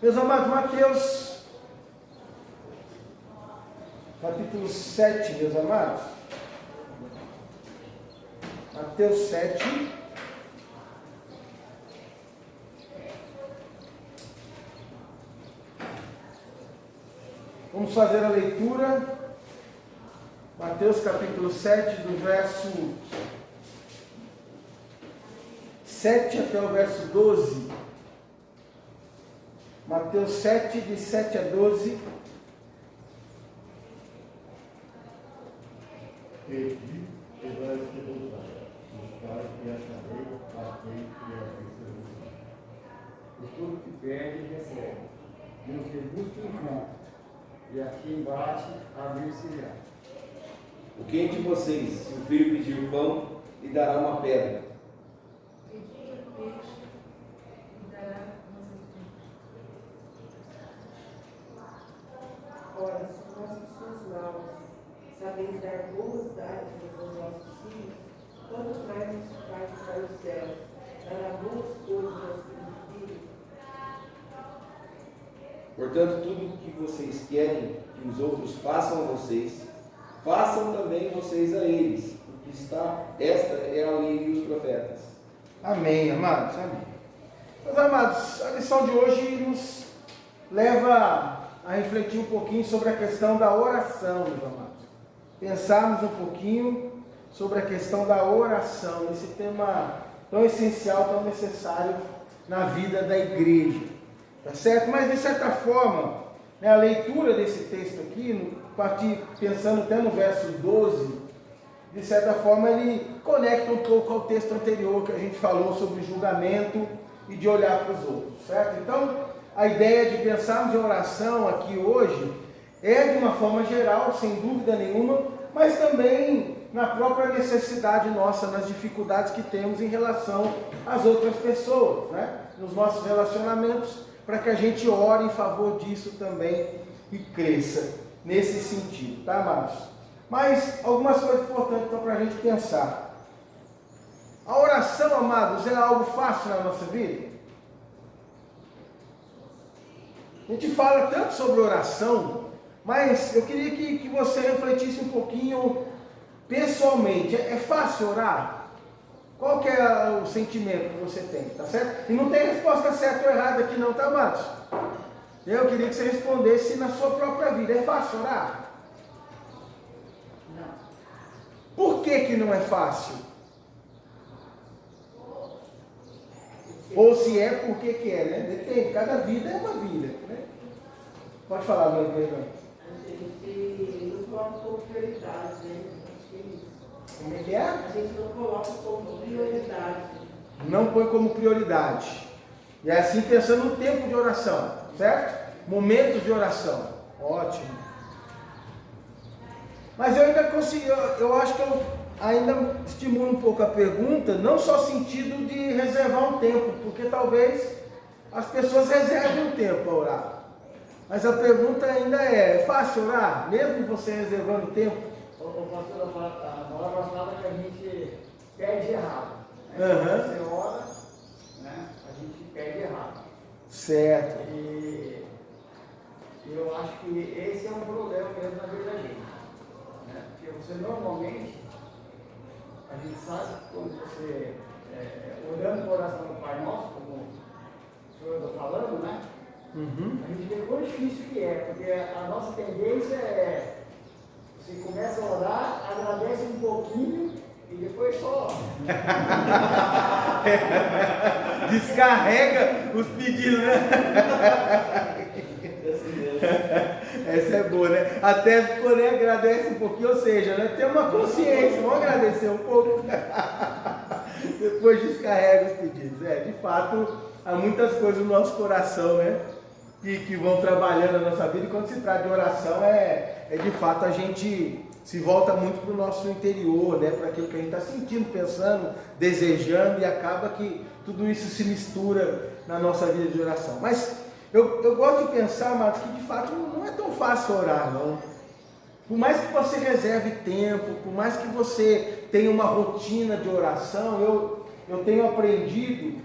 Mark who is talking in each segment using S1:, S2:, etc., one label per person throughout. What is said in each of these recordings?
S1: Meus amados, Mateus, capítulo 7, meus amados. Mateus 7. Vamos fazer a leitura. Mateus capítulo 7, do verso 7 até o verso 12. Mateus 7, de 7 a 12.
S2: Pedi, e vai ser voltado. Buscar e acharei, batei e abrirei. E tudo que pede, recebe. E no que busca, encontra. E aqui bate, abrir-se-á.
S3: O que entre vocês, se o filho pedir pão, lhe dará uma pedra?
S4: Pedir peixe e dará uma serpente.
S5: Ora, se nós que sois maus, sabeis dar boas dádivas aos nossos filhos, quanto mais nosso Pai que está nos céus dará boas coisas aos que nos pedem.
S3: Portanto, tudo o que vocês querem que os outros façam a vocês, façam também vocês a eles, porque esta é a lei e os profetas.
S1: Amém, amados. Amém. Meus amados, a lição de hoje nos leva a refletir um pouquinho sobre a questão da oração, meus amados. Pensarmos um pouquinho sobre a questão da oração, esse tema tão essencial, tão necessário na vida da igreja. Tá certo? Mas de certa forma, a leitura desse texto aqui, pensando até no verso 12, de certa forma ele conecta um pouco ao texto anterior que a gente falou sobre julgamento e de olhar para os outros, certo? Então, a ideia de pensarmos em oração aqui hoje é de uma forma geral, sem dúvida nenhuma, mas também na própria necessidade nossa, nas dificuldades que temos em relação às outras pessoas, né? Nos nossos relacionamentos, para que a gente ore em favor disso também e cresça nesse sentido, tá, amados? Mas algumas coisas importantes então, para a gente pensar. A oração, amados, é algo fácil na nossa vida? A gente fala tanto sobre oração, mas eu queria que você refletisse um pouquinho pessoalmente. É fácil orar? Qual que é o sentimento que você tem, tá certo? E não tem resposta certa ou errada aqui não, tá, amados? Eu queria que você respondesse na sua própria vida. É fácil orar?
S5: Não.
S1: Por que não é fácil? Ou se é, por que é, né? Depende, cada vida é uma vida, né? Pode falar, meu irmão.
S5: A gente não coloca como prioridade, né? Acho que é isso.
S1: Como é que é?
S5: A gente não coloca como prioridade.
S1: Não põe como prioridade. E é assim pensando no tempo de oração, certo? Momentos de oração. Ótimo. Mas eu ainda consigo, eu acho que eu ainda estimulo um pouco a pergunta, não só sentido de reservar um tempo, porque talvez as pessoas reservem um tempo para orar. Mas a pergunta ainda é fácil orar, mesmo você reservando tempo?
S2: O pastor, a palavra fala que a gente perde errado. Né?
S1: Uhum.
S2: Você ora, né? A gente perde errado.
S1: Certo.
S2: E eu acho que esse é um problema mesmo na vida da gente. Né? Porque você normalmente, a gente sabe que quando você, olhando para a oração do Pai Nosso, como o senhor está falando, né?
S1: Uhum.
S2: A gente vê quão difícil que é, porque a nossa tendência é, você começa a orar, agradece um pouquinho e depois só.
S1: Descarrega os pedidos, né? Essa é boa, né? Até quando agradece um pouquinho, ou seja, né? Tem uma consciência, vamos agradecer um pouco. Depois descarrega os pedidos. De fato, há muitas coisas no nosso coração, né? Que vão trabalhando na nossa vida, e quando se trata de oração, de fato a gente se volta muito para o nosso interior, né? Para aquilo que a gente está sentindo, pensando, desejando, e acaba que tudo isso se mistura na nossa vida de oração. Mas eu gosto de pensar, amados, que de fato não é tão fácil orar, não. Por mais que você reserve tempo, por mais que você tenha uma rotina de oração, eu tenho aprendido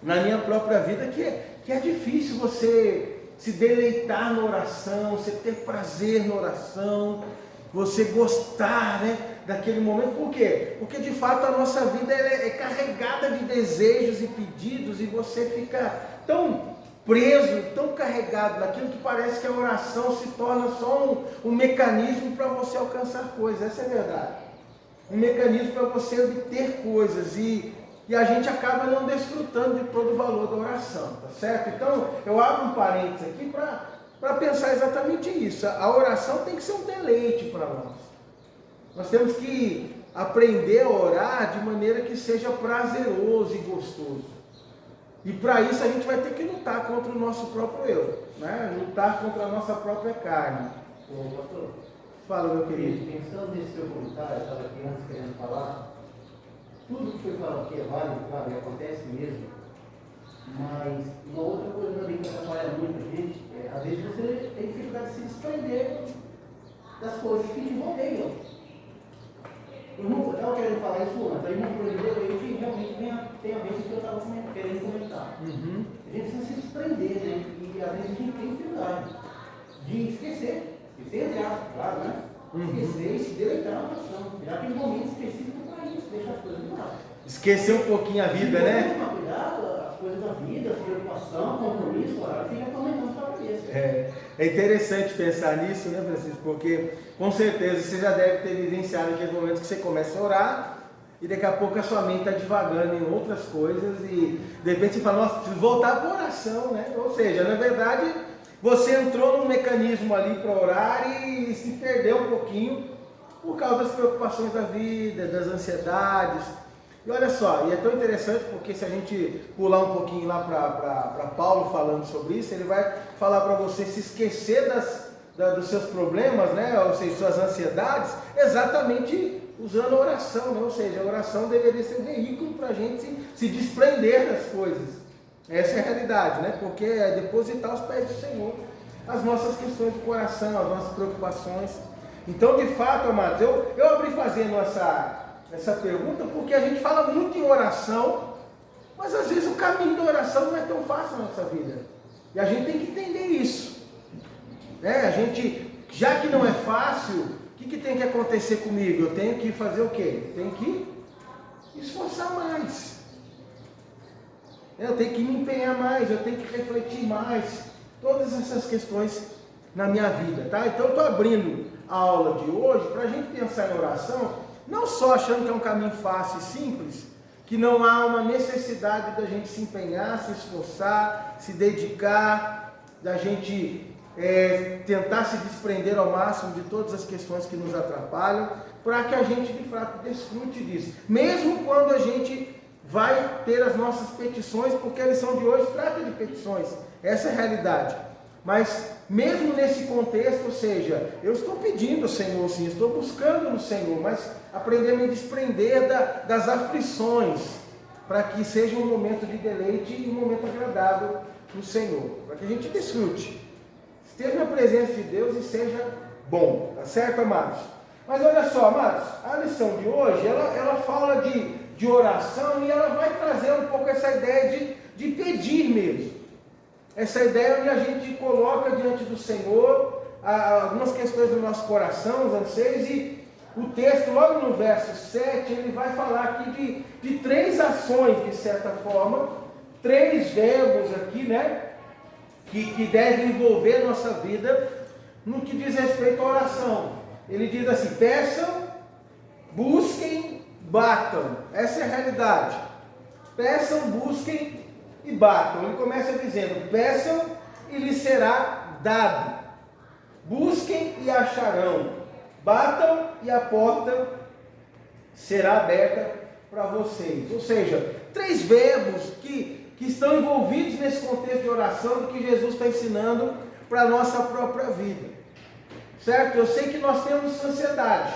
S1: na minha própria vida que que é difícil você se deleitar na oração, você ter prazer na oração, você gostar, né, daquele momento. Por quê? Porque de fato a nossa vida é carregada de desejos e pedidos e você fica tão preso, tão carregado naquilo que parece que a oração se torna só um mecanismo para você alcançar coisas. Essa é a verdade. Um mecanismo para você obter coisas e a gente acaba não desfrutando de todo o valor da oração, tá certo? Então eu abro um parênteses aqui para pensar exatamente isso. A oração tem que ser um deleite para nós. Nós temos que aprender a orar de maneira que seja prazeroso e gostoso. E para isso a gente vai ter que lutar contra o nosso próprio eu, né? Lutar contra a nossa própria carne.
S2: Ô, pastor,
S1: Fala, meu querido.
S2: pensando nesse seu comentário, eu estava aqui antes querendo falar, tudo que foi falado aqui é válido, claro, e acontece mesmo, mas uma outra coisa também que atrapalha muito a gente, às vezes você tem dificuldade de se desprender das coisas que te rodeiam. Eu estava querendo falar isso antes, aí não foi realmente tem a ver com o que eu estava querendo comentar.
S1: Uhum.
S2: A gente precisa se desprender, né? E às vezes a gente tem dificuldade de esquecer entre aspas, claro, né? Esquecer e se deleitar na oração. Já tem momentos específicos para isso, deixar as coisas de lado.
S1: Esquecer um pouquinho a vida, né?
S2: Tomar cuidado, as coisas da vida, a preocupação, compromisso, a fica aumentando sua cabeça.
S1: É interessante pensar nisso, né, Francisco? Porque com certeza você já deve ter vivenciado aqueles momentos que você começa a orar e daqui a pouco a sua mente está divagando em outras coisas e de repente você fala, nossa, preciso voltar para a oração, né? Ou seja, na verdade, você entrou num mecanismo ali para orar e se perdeu um pouquinho por causa das preocupações da vida, das ansiedades. E olha só, e é tão interessante porque se a gente pular um pouquinho lá para Paulo falando sobre isso, ele vai falar para você se esquecer dos seus problemas, né? Ou seja, suas ansiedades, exatamente usando a oração, né? Ou seja, a oração deveria ser um veículo para a gente se desprender das coisas. Essa é a realidade, né? Porque é depositar aos pés do Senhor as nossas questões do coração, as nossas preocupações. Então, de fato, amados, eu abri fazendo essa pergunta porque a gente fala muito em oração, mas às vezes o caminho da oração não é tão fácil na nossa vida. E a gente tem que entender isso. Né? A gente, já que não é fácil, o que tem que acontecer comigo? Eu tenho que fazer o quê? Eu tenho que esforçar mais. Eu tenho que me empenhar mais, eu tenho que refletir mais. Todas essas questões na minha vida, tá? Então eu estou abrindo a aula de hoje para a gente pensar em oração, não só achando que é um caminho fácil e simples, que não há uma necessidade da gente se empenhar, se esforçar, se dedicar, da gente tentar se desprender ao máximo de todas as questões que nos atrapalham, para que a gente de fato desfrute disso. Mesmo quando a gente vai ter as nossas petições, porque a lição de hoje trata de petições, essa é a realidade. Mas mesmo nesse contexto, ou seja, eu estou pedindo ao Senhor sim, estou buscando no Senhor, mas aprender a me desprender das aflições, para que seja um momento de deleite e um momento agradável no Senhor, para que a gente desfrute, esteja na presença de Deus e seja bom, tá certo, amados? Mas olha só, amados, a lição de hoje, ela fala de oração e ela vai trazer um pouco essa ideia de pedir mesmo. Essa ideia onde a gente coloca diante do Senhor algumas questões do nosso coração, os anseios, e o texto, logo no verso 7, ele vai falar aqui de três ações, de certa forma, três verbos aqui, né, que devem envolver a nossa vida no que diz respeito à oração. Ele diz assim: peçam, busquem, batam. Essa é a realidade. Peçam, busquem e batam. Ele começa dizendo: peçam e lhes será dado, busquem e acharão, batam e a porta será aberta para vocês. Ou seja, três verbos que estão envolvidos nesse contexto de oração que Jesus está ensinando para a nossa própria vida, certo? Eu sei que nós temos ansiedade,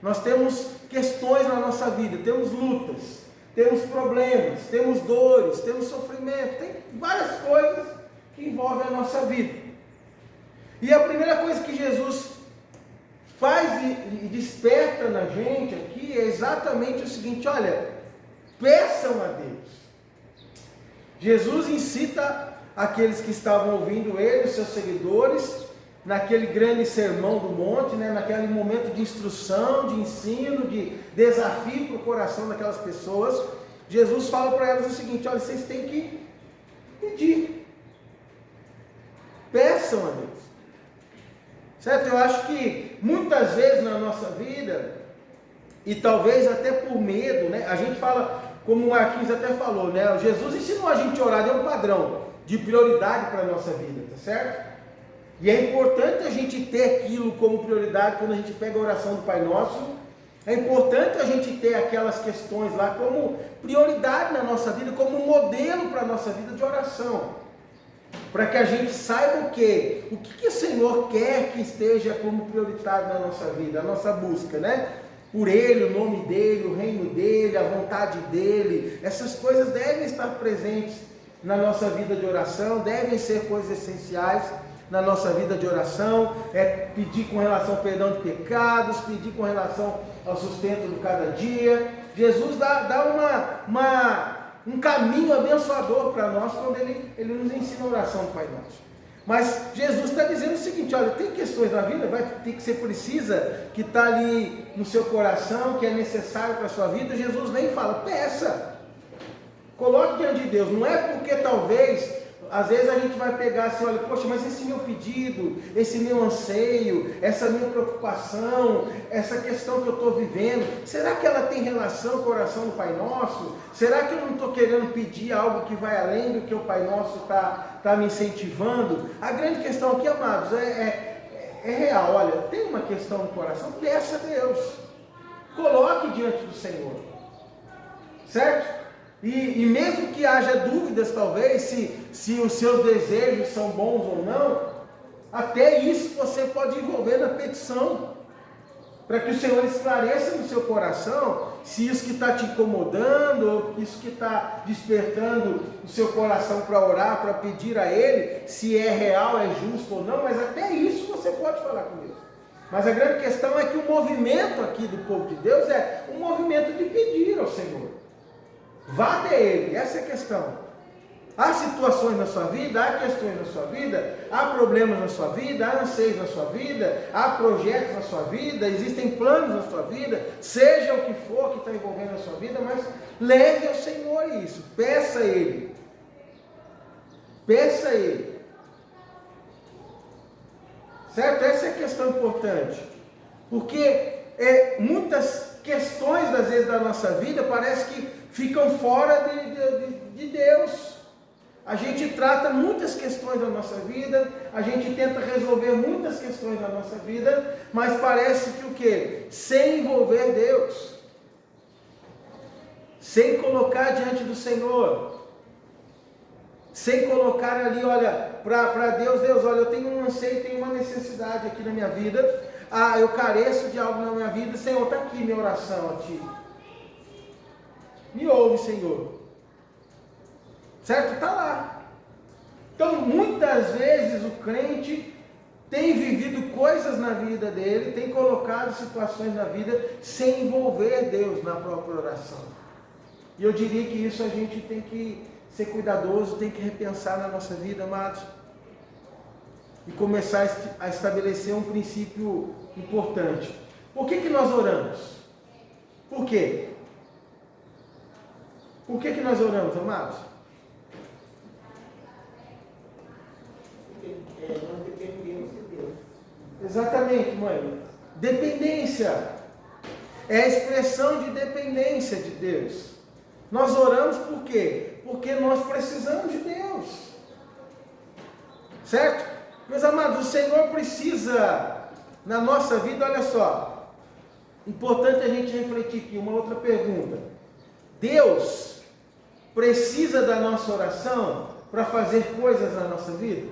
S1: nós temos questões na nossa vida, temos lutas, temos problemas, temos dores, temos sofrimento, tem várias coisas que envolvem a nossa vida. E a primeira coisa que Jesus faz e desperta na gente aqui é exatamente o seguinte: olha, peçam a Deus. Jesus incita aqueles que estavam ouvindo ele, os seus seguidores, naquele grande sermão do monte, né, naquele momento de instrução, de ensino, de desafio para o coração daquelas pessoas. Jesus fala para elas o seguinte: olha, vocês têm que pedir, peçam a Deus, certo? Eu acho que muitas vezes na nossa vida, e talvez até por medo, né, a gente fala, como o Marquinhos até falou, né, Jesus ensinou a gente a orar, é um padrão de prioridade para a nossa vida, tá certo? E é importante a gente ter aquilo como prioridade quando a gente pega a oração do Pai Nosso. É importante a gente ter aquelas questões lá como prioridade na nossa vida, como modelo para a nossa vida de oração. Para que a gente saiba o que o Senhor quer que esteja como prioritário na nossa vida, a nossa busca, né? Por Ele, o nome dEle, o reino dEle, a vontade dEle. Essas coisas devem estar presentes na nossa vida de oração, devem ser coisas essenciais na nossa vida de oração. É pedir com relação ao perdão de pecados, pedir com relação ao sustento do cada dia. Jesus dá um caminho abençoador para nós quando ele nos ensina a oração do Pai Nosso. Mas Jesus está dizendo o seguinte: olha, tem questões na vida, vai ter que você precisa, que está ali no seu coração, que é necessário para a sua vida. Jesus vem e fala: peça, coloque diante de Deus. Não é porque talvez, às vezes a gente vai pegar assim, olha, poxa, mas esse meu pedido, esse meu anseio, essa minha preocupação, essa questão que eu estou vivendo, será que ela tem relação com a oração do Pai Nosso? Será que eu não estou querendo pedir algo que vai além do que o Pai Nosso está me incentivando? A grande questão aqui, amados, é real. Olha, tem uma questão no coração, peça a Deus, coloque diante do Senhor, certo? E mesmo que haja dúvidas, talvez, se os seus desejos são bons ou não, até isso você pode envolver na petição, para que o Senhor esclareça no seu coração se isso que está te incomodando, ou isso que está despertando o seu coração para orar, para pedir a Ele, se é real, é justo ou não. Mas até isso você pode falar com Deus. Mas a grande questão é que o movimento aqui do povo de Deus é um movimento de pedir ao Senhor. Vá até Ele, essa é a questão. Há situações na sua vida, há questões na sua vida, há problemas na sua vida, há anseios na sua vida, há projetos na sua vida, existem planos na sua vida, seja o que for que está envolvendo a sua vida, mas leve ao Senhor isso, peça a Ele. Peça a Ele. Certo? Essa é a questão importante. Porque muitas questões, às vezes, da nossa vida, parece que ficam fora de Deus. A gente trata muitas questões da nossa vida, a gente tenta resolver muitas questões da nossa vida, mas parece que o quê? Sem envolver Deus, sem colocar diante do Senhor, sem colocar ali, olha, para Deus, olha, eu tenho um anseio, tenho uma necessidade aqui na minha vida, eu careço de algo na minha vida, Senhor, está aqui minha oração a Ti. Me ouve, Senhor. Certo? Está lá. Então, muitas vezes o crente tem vivido coisas na vida dele, tem colocado situações na vida sem envolver Deus na própria oração. E eu diria que isso a gente tem que ser cuidadoso, tem que repensar na nossa vida, amados. E começar a estabelecer um princípio importante. Por que nós oramos? Por quê? Por que nós oramos, amados?
S5: Porque nós dependemos de Deus.
S1: Exatamente, mãe. Dependência. É a expressão de dependência de Deus. Nós oramos por quê? Porque nós precisamos de Deus. Certo? Meus amados, o Senhor precisa, na nossa vida, olha só. Importante a gente refletir aqui, uma outra pergunta. Deus precisa da nossa oração para fazer coisas na nossa vida?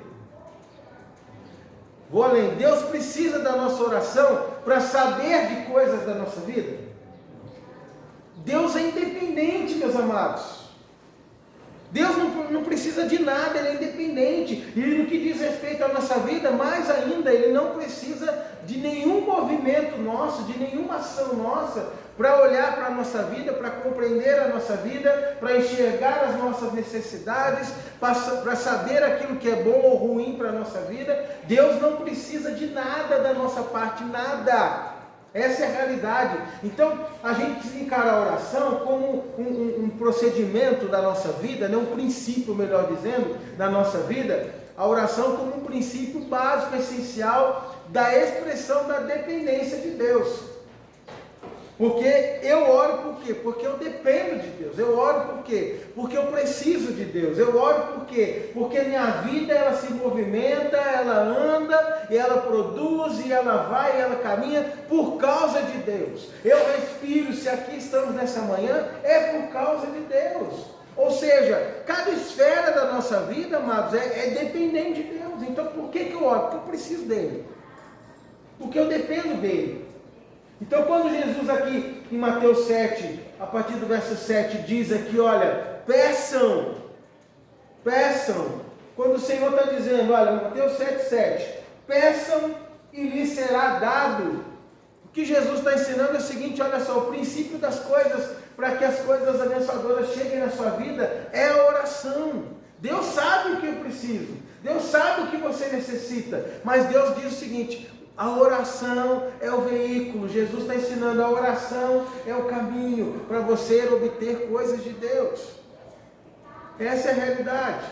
S1: Vou além. Deus precisa da nossa oração para saber de coisas da nossa vida? Deus é independente, meus amados. Deus não precisa de nada, Ele é independente. E no que diz respeito à nossa vida, vida, mais ainda, Ele não precisa de nenhum movimento nosso, de nenhuma ação nossa, para olhar para a nossa vida, para compreender a nossa vida, para enxergar as nossas necessidades, para saber aquilo que é bom ou ruim para a nossa vida. Deus não precisa de nada da nossa parte, nada. Essa é a realidade. Então, a gente precisa encarar a oração como um procedimento da nossa vida, né? Um princípio, melhor dizendo, da nossa vida. A oração como um princípio básico, essencial da expressão da dependência de Deus. Porque eu oro por quê? Porque eu dependo de Deus. Eu oro por quê? Porque eu preciso de Deus. Eu oro por quê? Porque minha vida, ela se movimenta, ela anda, e ela produz, e ela vai, e ela caminha por causa de Deus. Eu respiro, se aqui estamos nessa manhã, é por causa de Deus. Ou seja, cada esfera da nossa vida, amados, é dependente de Deus. Então por que eu oro? Porque eu preciso dele. Porque eu dependo dele. Então quando Jesus aqui em Mateus 7, a partir do verso 7, diz aqui, olha, peçam. Quando o Senhor está dizendo, olha, Mateus 7, peçam e lhes será dado. O que Jesus está ensinando é o seguinte, olha só, o princípio das coisas, para que as coisas abençoadoras cheguem na sua vida, é a oração. Deus sabe o que eu preciso, Deus sabe o que você necessita, mas Deus diz o seguinte, a oração é o veículo. Jesus está ensinando, a oração é o caminho para você obter coisas de Deus. Essa é a realidade.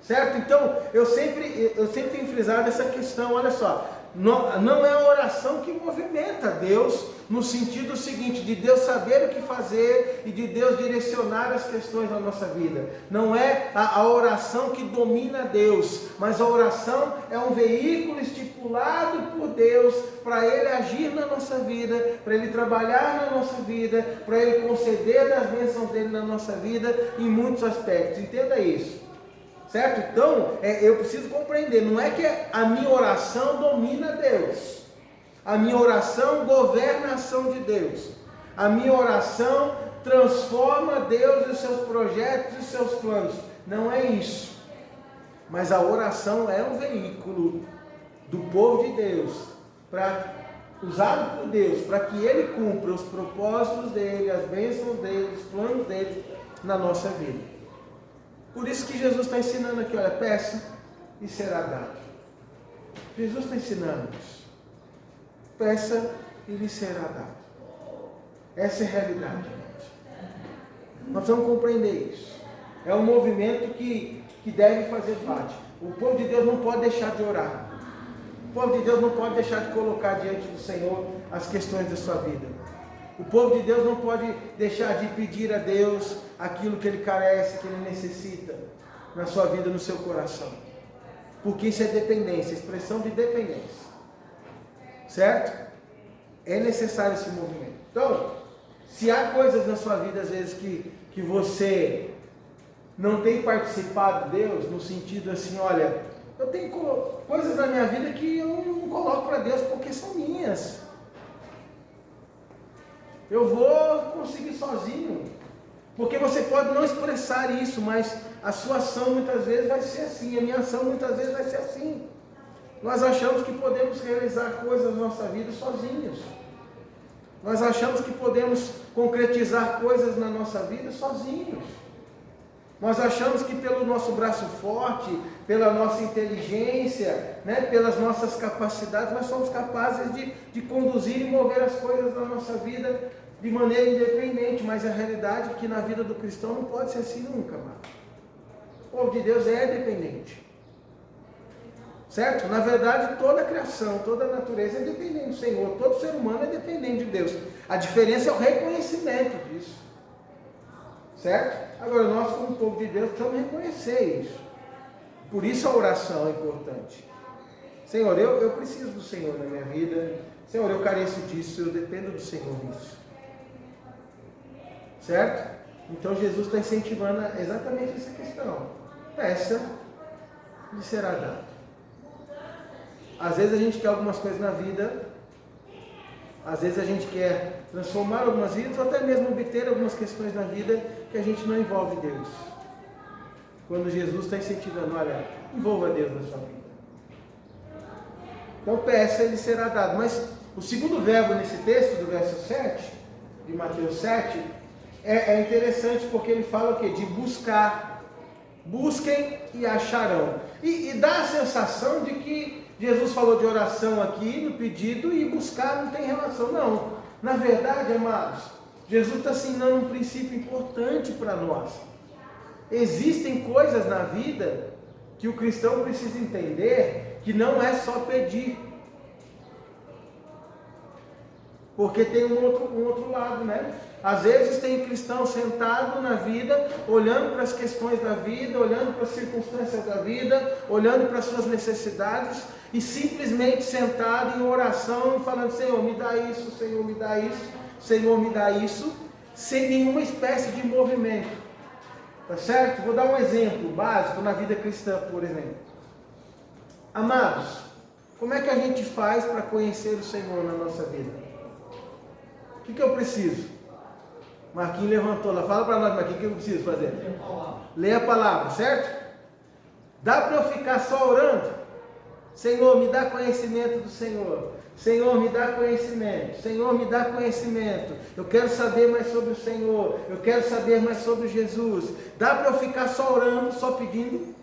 S1: Certo? Então, eu sempre tenho frisado essa questão, olha só, não é a oração que movimenta Deus, no sentido seguinte, de Deus saber o que fazer e de Deus direcionar as questões da nossa vida. Não é a oração que domina Deus, mas a oração é um veículo estipulado por Deus para Ele agir na nossa vida, para Ele trabalhar na nossa vida, para Ele conceder as bênçãos dEle na nossa vida em muitos aspectos. Entenda isso. Certo? Então, eu preciso compreender, não é que a minha oração domina Deus, a minha oração governa a ação de Deus, a minha oração transforma Deus e os seus projetos e os seus planos, não é isso, mas a oração é um veículo do povo de Deus, usado por Deus, para que Ele cumpra os propósitos dEle, as bênçãos dEle, os planos dEle na nossa vida. Por isso que Jesus está ensinando aqui, olha, peça e será dado. Jesus está ensinando isso. Peça e lhe será dado. Essa é a realidade, gente. Nós vamos compreender isso. É um movimento que deve fazer parte. O povo de Deus não pode deixar de orar. O povo de Deus não pode deixar de colocar diante do Senhor as questões da sua vida. O povo de Deus não pode deixar de pedir a Deus aquilo que ele carece, que ele necessita na sua vida, no seu coração. Porque isso é dependência, expressão de dependência. Certo? É necessário esse movimento. Então, se há coisas na sua vida, às vezes, que você não tem participado de Deus, no sentido assim, olha, eu tenho coisas na minha vida que eu não coloco para Deus porque são minhas. Eu vou conseguir sozinho. Porque você pode não expressar isso, mas a sua ação muitas vezes vai ser assim, a minha ação muitas vezes vai ser assim. Nós achamos que podemos realizar coisas na nossa vida sozinhos. Nós achamos que podemos concretizar coisas na nossa vida sozinhos. Nós achamos que pelo nosso braço forte, pela nossa inteligência, né, pelas nossas capacidades, nós somos capazes de conduzir e mover as coisas da nossa vida de maneira independente, mas a realidade é que na vida do cristão não pode ser assim nunca, mano. O povo de Deus é dependente. Certo? Na verdade, toda a criação, toda a natureza é dependente do Senhor, todo ser humano é dependente de Deus. A diferença é o reconhecimento disso. Certo? Agora, nós como povo de Deus precisamos reconhecer isso. Por isso a oração é importante. Senhor, eu preciso do Senhor na minha vida. Senhor, eu careço disso, eu dependo do Senhor nisso. Certo? Então Jesus está incentivando exatamente essa questão. Peça e será dado. Às vezes a gente quer algumas coisas na vida, às vezes a gente quer transformar algumas vidas, ou até mesmo obter algumas questões na vida que a gente não envolve Deus. quando Jesus está incentivando, olha, envolva Deus na sua vida. Então peça, ele será dado. Mas o segundo verbo nesse texto, do verso 7, de Mateus 7, é interessante porque ele fala o quê? De buscar. Busquem e acharão. E dá a sensação de que Jesus falou de oração aqui no pedido e buscar não tem relação. Não. Na verdade, amados, Jesus está ensinando um princípio importante para nós. Existem coisas na vida que o cristão precisa entender que não é só pedir. Porque tem um outro lado, né? Às vezes tem cristão sentado na vida, olhando para as questões da vida, olhando para as circunstâncias da vida, olhando para as suas necessidades, e simplesmente sentado em oração, falando, Senhor, me dá isso, Senhor, me dá isso, Senhor, me dá isso, sem nenhuma espécie de movimento. Tá certo? Vou dar um exemplo básico na vida cristã, por exemplo. Amados, como é que a gente faz para conhecer o Senhor na nossa vida? O que eu preciso? Marquinhos levantou lá, fala para nós, Marquinhos, o que eu preciso fazer? Ler a palavra, certo? Dá para eu ficar só orando? Senhor, me dá conhecimento do Senhor. Senhor, me dá conhecimento. Senhor, me dá conhecimento. Eu quero saber mais sobre o Senhor. Eu quero saber mais sobre Jesus. Dá para eu ficar só orando, só pedindo?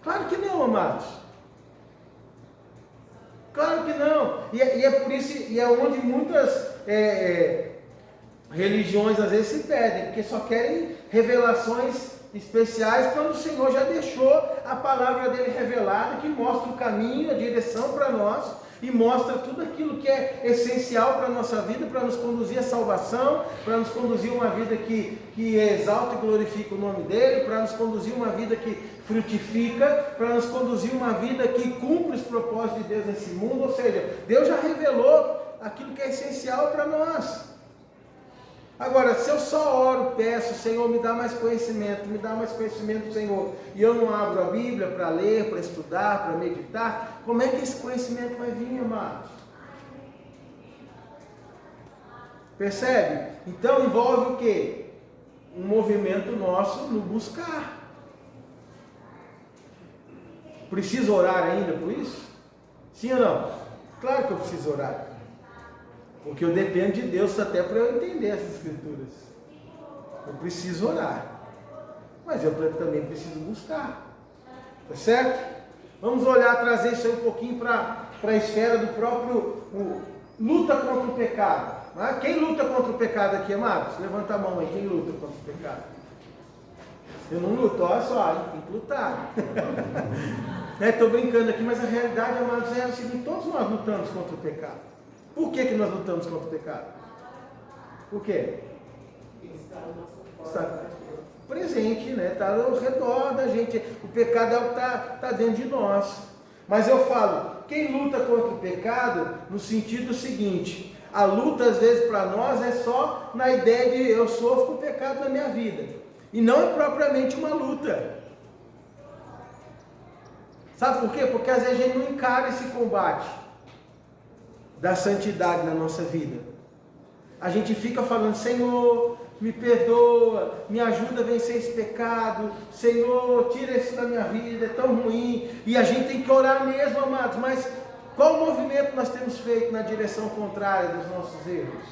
S1: Claro que não, amados. Claro que não. E é por isso, e é onde muitas religiões às vezes se perdem, porque só querem revelações especiais quando o Senhor já deixou a palavra dele revelada, que mostra o caminho, a direção para nós, e mostra tudo aquilo que é essencial para a nossa vida, para nos conduzir à salvação, para nos conduzir a uma vida que exalta e glorifica o nome dele, para nos conduzir a uma vida que frutifica, para nos conduzir a uma vida que cumpre os propósitos de Deus nesse mundo. Ou seja, Deus já revelou aquilo que é essencial para nós. Agora, se eu só oro, peço, Senhor, me dá mais conhecimento, Senhor, e eu não abro a Bíblia para ler, para estudar, para meditar, como é que esse conhecimento vai vir, amados? Percebe? Então envolve o quê? Um movimento nosso no buscar. Preciso orar ainda por isso? Sim ou não? Claro que eu preciso orar. Porque eu dependo de Deus até para eu entender essas escrituras. Eu preciso orar. Mas eu também preciso buscar. Tá certo? Vamos olhar, trazer isso aí um pouquinho para a esfera do próprio luta contra o pecado. Né? Quem luta contra o pecado aqui, amados? Levanta a mão aí, quem luta contra o pecado? Eu não luto, olha só, tem que lutar. Estou brincando aqui, mas a realidade, amados, é o seguinte: todos nós lutamos contra o pecado. Por que nós lutamos contra o pecado? Por quê? Está presente, né? Está ao redor da gente. O pecado é o que está dentro de nós. Mas eu falo, quem luta contra o pecado, no sentido seguinte: a luta às vezes para nós é só na ideia de eu sofro com o pecado na minha vida. E não é propriamente uma luta. Sabe por quê? Porque às vezes a gente não encara esse combate da santidade na nossa vida. A gente fica falando, Senhor, me perdoa, me ajuda a vencer esse pecado, Senhor, tira isso da minha vida, é tão ruim. E a gente tem que orar mesmo, amados, mas qual movimento nós temos feito na direção contrária dos nossos erros?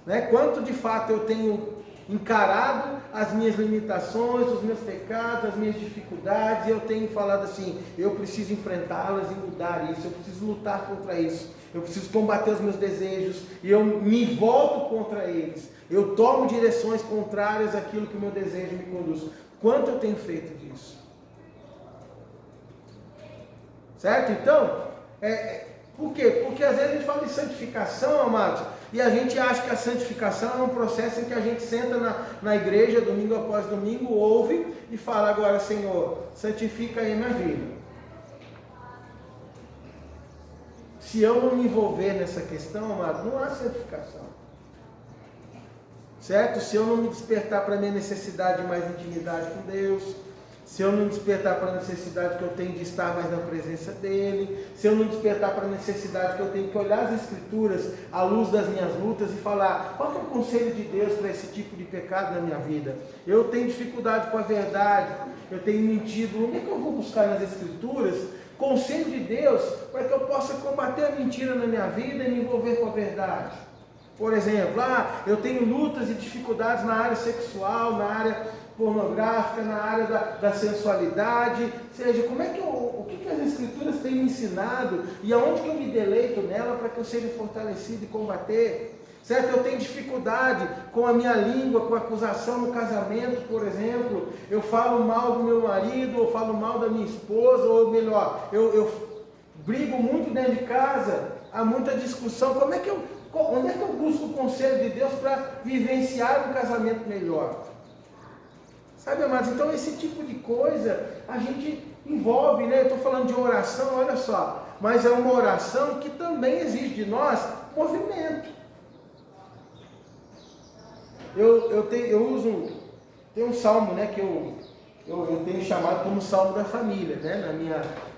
S1: Né? Quanto de fato eu tenho encarado as minhas limitações, os meus pecados, as minhas dificuldades, e eu tenho falado assim, eu preciso enfrentá-las e mudar isso, eu preciso lutar contra isso, eu preciso combater os meus desejos, e eu me volto contra eles, eu tomo direções contrárias àquilo que o meu desejo me conduz. Quanto eu tenho feito disso? Certo? Então, por quê? Porque às vezes a gente fala de santificação, amados, e a gente acha que a santificação é um processo em que a gente senta na igreja, domingo após domingo, ouve e fala, agora, Senhor, santifica aí a minha vida. Se eu não me envolver nessa questão, amado, não há santificação. Certo? Se eu não me despertar para a minha necessidade de mais intimidade com Deus, se eu não despertar para a necessidade que eu tenho de estar mais na presença dele, se eu não despertar para a necessidade que eu tenho que olhar as Escrituras à luz das minhas lutas e falar, qual que é o conselho de Deus para esse tipo de pecado na minha vida? Eu tenho dificuldade com a verdade, eu tenho mentido, onde é que eu vou buscar nas Escrituras conselho de Deus para que eu possa combater a mentira na minha vida e me envolver com a verdade? Por exemplo, eu tenho lutas e dificuldades na área sexual, na área pornográfica, na área da sensualidade, ou seja, o que as Escrituras têm me ensinado e aonde que eu me deleito nela para que eu seja fortalecido e combater, certo? Eu tenho dificuldade com a minha língua, com a acusação no casamento, por exemplo, eu falo mal do meu marido, ou falo mal da minha esposa, ou melhor, eu brigo muito dentro de casa, há muita discussão, onde é que eu busco o conselho de Deus para vivenciar um casamento melhor? Sabe, amados, então esse tipo de coisa a gente envolve, né? Eu estou falando de oração, olha só, mas é uma oração que também exige de nós movimento. Tem um salmo, né, que eu tenho chamado como salmo da família, né,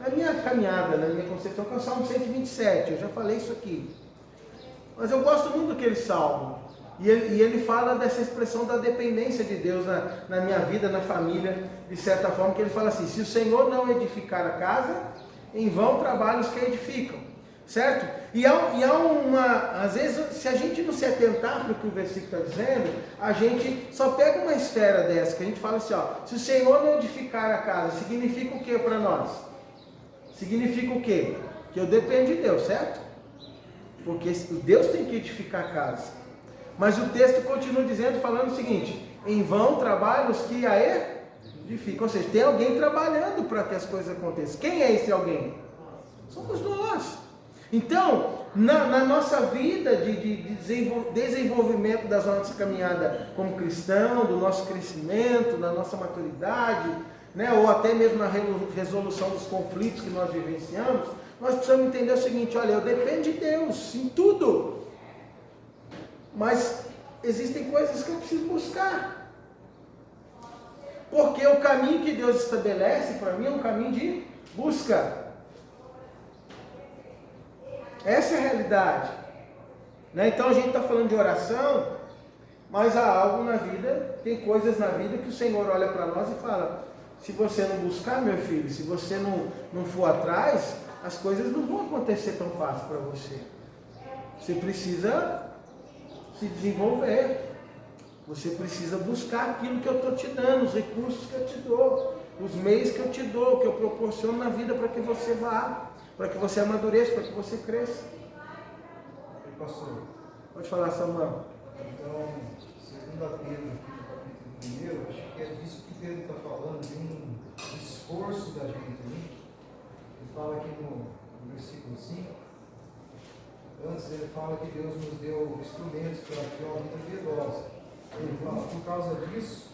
S1: na minha caminhada, na minha concepção, que é o Salmo 127, eu já falei isso aqui. Mas eu gosto muito daquele salmo. E ele fala dessa expressão da dependência de Deus na minha vida, na família, de certa forma, que ele fala assim, se o Senhor não edificar a casa, em vão trabalham os que a edificam, certo? E às vezes, se a gente não se atentar para o que o versículo está dizendo, a gente só pega uma esfera dessa, que a gente fala assim, se o Senhor não edificar a casa, significa o que para nós? Significa o quê? Que eu dependo de Deus, certo? Porque Deus tem que edificar a casa. Mas o texto continua dizendo, falando o seguinte, em vão trabalham os que a edificam, ou seja, tem alguém trabalhando para que as coisas aconteçam. Quem é esse alguém? Somos nós. Então, na nossa vida de desenvolvimento da nossa caminhada como cristão, do nosso crescimento, da nossa maturidade, né, ou até mesmo na resolução dos conflitos que nós vivenciamos, nós precisamos entender o seguinte, olha, eu dependo de Deus em tudo. Mas existem coisas que eu preciso buscar. Porque o caminho que Deus estabelece para mim é um caminho de busca. Essa é a realidade. Né? Então a gente está falando de oração, mas há algo na vida, tem coisas na vida que o Senhor olha para nós e fala, se você não buscar, meu filho, se você não for atrás, as coisas não vão acontecer tão fácil para você. Você precisa se desenvolver, você precisa buscar aquilo que eu estou te dando, os recursos que eu te dou, os meios que eu te dou, que eu proporciono na vida para que você vá, para que você amadureça, para que você cresça.
S6: Pastor,
S1: pode falar, Samuel.
S6: Então, 2 Pedro, aqui no capítulo 1, acho que é disso que Pedro está falando, de um esforço da gente. Né? Ele fala aqui no versículo 5, antes ele fala que Deus nos deu instrumentos para ter uma vida piedosa. Ele fala, por causa disso,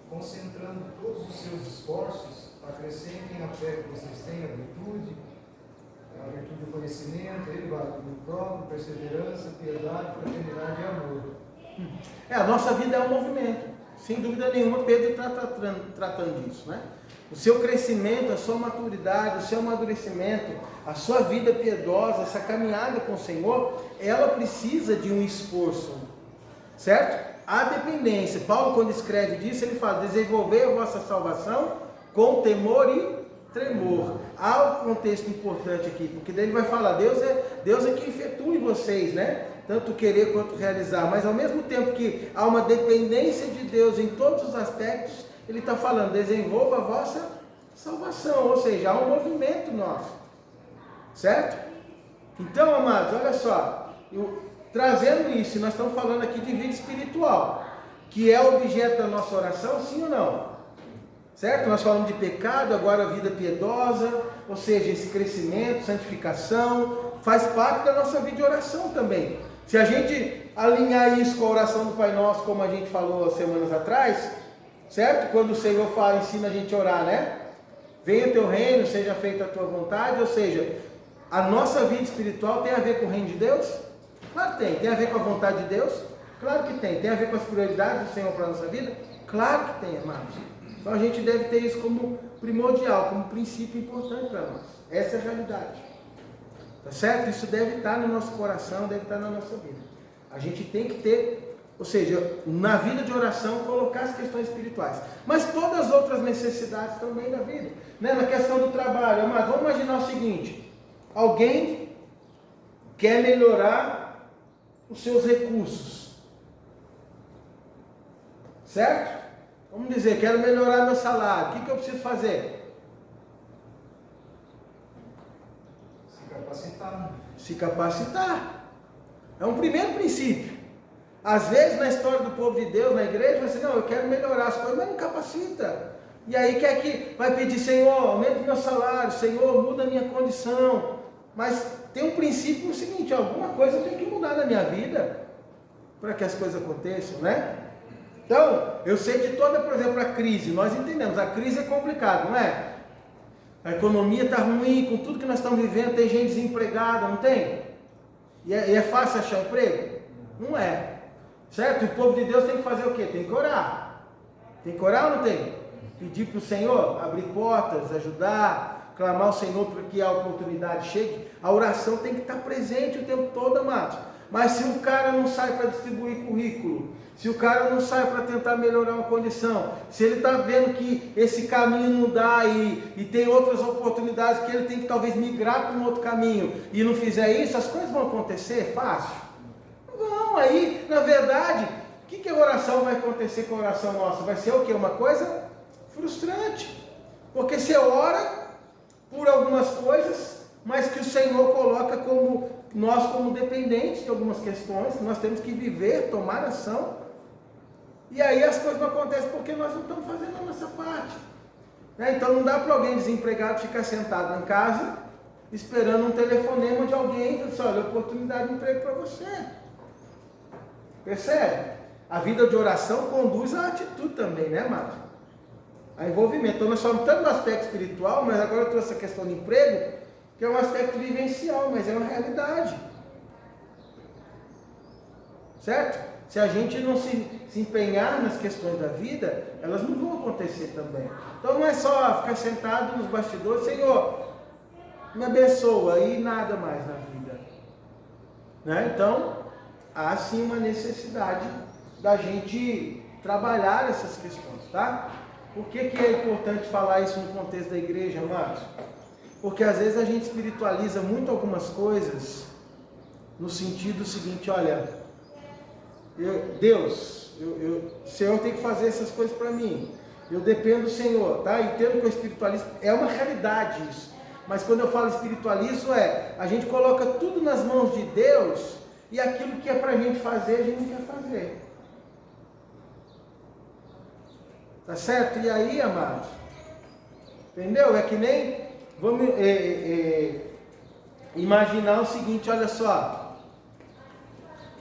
S6: concentrando todos os seus esforços, acrescentem a fé que vocês têm, a virtude do conhecimento, ele vai do próprio, perseverança, piedade, fraternidade e amor.
S1: A nossa vida é um movimento, sem dúvida nenhuma. Pedro está tratando disso, né? O seu crescimento, a sua maturidade, o seu amadurecimento, a sua vida piedosa, essa caminhada com o Senhor, ela precisa de um esforço, certo? A dependência, Paulo quando escreve disso, ele fala, desenvolver a vossa salvação com temor e tremor. Há um contexto importante aqui, porque daí ele vai falar, Deus é que efetua em vocês, né? Tanto querer quanto realizar, mas ao mesmo tempo que há uma dependência de Deus em todos os aspectos, ele está falando, desenvolva a vossa salvação, ou seja, há um movimento nosso, certo? Então, amados, olha só, trazendo isso, nós estamos falando aqui de vida espiritual, que é o objeto da nossa oração, sim ou não? Certo? Nós falamos de pecado, agora a vida piedosa, ou seja, esse crescimento, santificação, faz parte da nossa vida de oração também. Se a gente alinhar isso com a oração do Pai Nosso, como a gente falou semanas atrás, certo? Quando o Senhor fala, ensina a gente a orar, né? Venha o teu reino, seja feita a tua vontade, ou seja, a nossa vida espiritual tem a ver com o reino de Deus? Claro que tem. Tem a ver com a vontade de Deus? Claro que tem. Tem a ver com as prioridades do Senhor para a nossa vida? Claro que tem, amados. Então a gente deve ter isso como primordial, como princípio importante para nós. Essa é a realidade. Tá certo? Isso deve estar no nosso coração, deve estar na nossa vida. A gente tem que ter, ou seja, na vida de oração, colocar as questões espirituais. Mas todas as outras necessidades também da vida. Né? Na questão do trabalho, mas vamos imaginar o seguinte: alguém quer melhorar os seus recursos. Certo? Vamos dizer, quero melhorar meu salário. O que eu preciso fazer?
S6: Se capacitar.
S1: Se capacitar. É um primeiro princípio. Às vezes na história do povo de Deus, na igreja, vai assim, não, eu quero melhorar as coisas, mas não capacita. E aí quer que vai pedir, Senhor, aumenta o meu salário, Senhor, muda a minha condição. Mas tem um princípio o seguinte, alguma coisa eu tenho que mudar na minha vida para que as coisas aconteçam, né? Então, eu sei de toda, por exemplo, a crise, nós entendemos, a crise é complicada, não é? A economia está ruim, com tudo que nós estamos vivendo, tem gente desempregada, não tem? E é fácil achar emprego? Não é. Certo? O povo de Deus tem que fazer o quê? Tem que orar. Tem que orar ou não tem? Pedir para o Senhor, abrir portas, ajudar, clamar ao Senhor para que a oportunidade chegue. A oração tem que estar presente o tempo todo, amados. Mas se o cara não sai para distribuir currículo, se o cara não sai para tentar melhorar uma condição, se ele está vendo que esse caminho não dá e tem outras oportunidades que ele tem que talvez migrar para um outro caminho e não fizer isso, as coisas vão acontecer fácil? Não, aí, na verdade, o que a oração vai acontecer com a oração nossa? Vai ser o quê? Uma coisa frustrante. Porque você ora por algumas coisas, mas que o Senhor coloca como nós como dependentes de algumas questões, que nós temos que viver, tomar ação. E aí as coisas não acontecem porque nós não estamos fazendo a nossa parte. Né? Então não dá para alguém desempregado ficar sentado em casa, esperando um telefonema de alguém e falar assim, olha, oportunidade de emprego para você. Percebe? A vida de oração conduz à atitude também, né, Márcio? A envolvimento. Então nós falamos tanto no aspecto espiritual, mas agora eu trouxe a questão de emprego, que é um aspecto vivencial, mas é uma realidade. Certo? Se a gente não se empenhar nas questões da vida, elas não vão acontecer também. Então não é só ficar sentado nos bastidores, Senhor, me abençoa, e nada mais na vida. Né? Então, há sim uma necessidade da gente trabalhar essas questões, tá? Por que é importante falar isso no contexto da igreja, Márcio? Porque às vezes a gente espiritualiza muito algumas coisas no sentido seguinte, olha, Deus, o Senhor tem que fazer essas coisas para mim, eu dependo do Senhor, tá? Entendo que eu espiritualizo, é uma realidade isso, mas quando eu falo espiritualismo a gente coloca tudo nas mãos de Deus e aquilo que é para a gente fazer, a gente não quer fazer. Tá certo? E aí, amados, entendeu? É que nem, vamos imaginar o seguinte, olha só,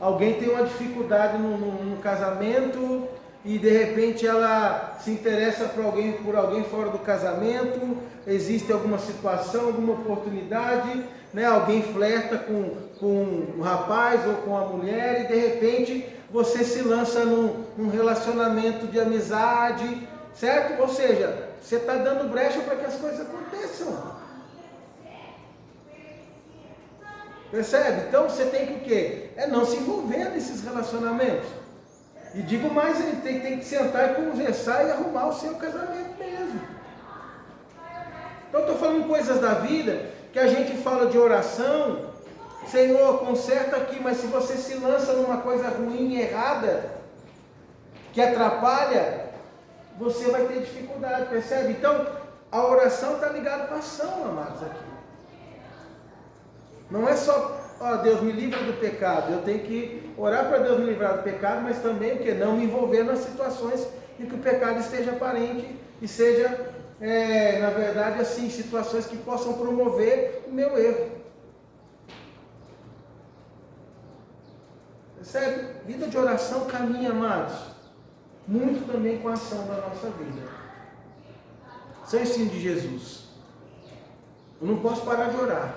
S1: alguém tem uma dificuldade no casamento e de repente ela se interessa por alguém fora do casamento, existe alguma situação, alguma oportunidade, né? Alguém flerta com um rapaz ou com a mulher e de repente você se lança num relacionamento de amizade, certo? Ou seja, você está dando brecha para que as coisas aconteçam. Percebe? Então você tem que o quê? Não se envolver nesses relacionamentos. E digo mais, ele tem que sentar e conversar e arrumar o seu casamento mesmo. Então eu estou falando coisas da vida que a gente fala de oração, Senhor, conserta aqui, mas se você se lança numa coisa ruim e errada, que atrapalha, você vai ter dificuldade, percebe? Então, a oração está ligada com a ação, amados, aqui. Não é só, ó, Deus me livra do pecado, eu tenho que orar para Deus me livrar do pecado, mas também, porque não me envolver nas situações em que o pecado esteja aparente e seja, na verdade, assim, situações que possam promover o meu erro. Percebe? Vida de oração caminha, amados, muito também com a ação da nossa vida. Isso é o ensino de Jesus. Eu não posso parar de orar.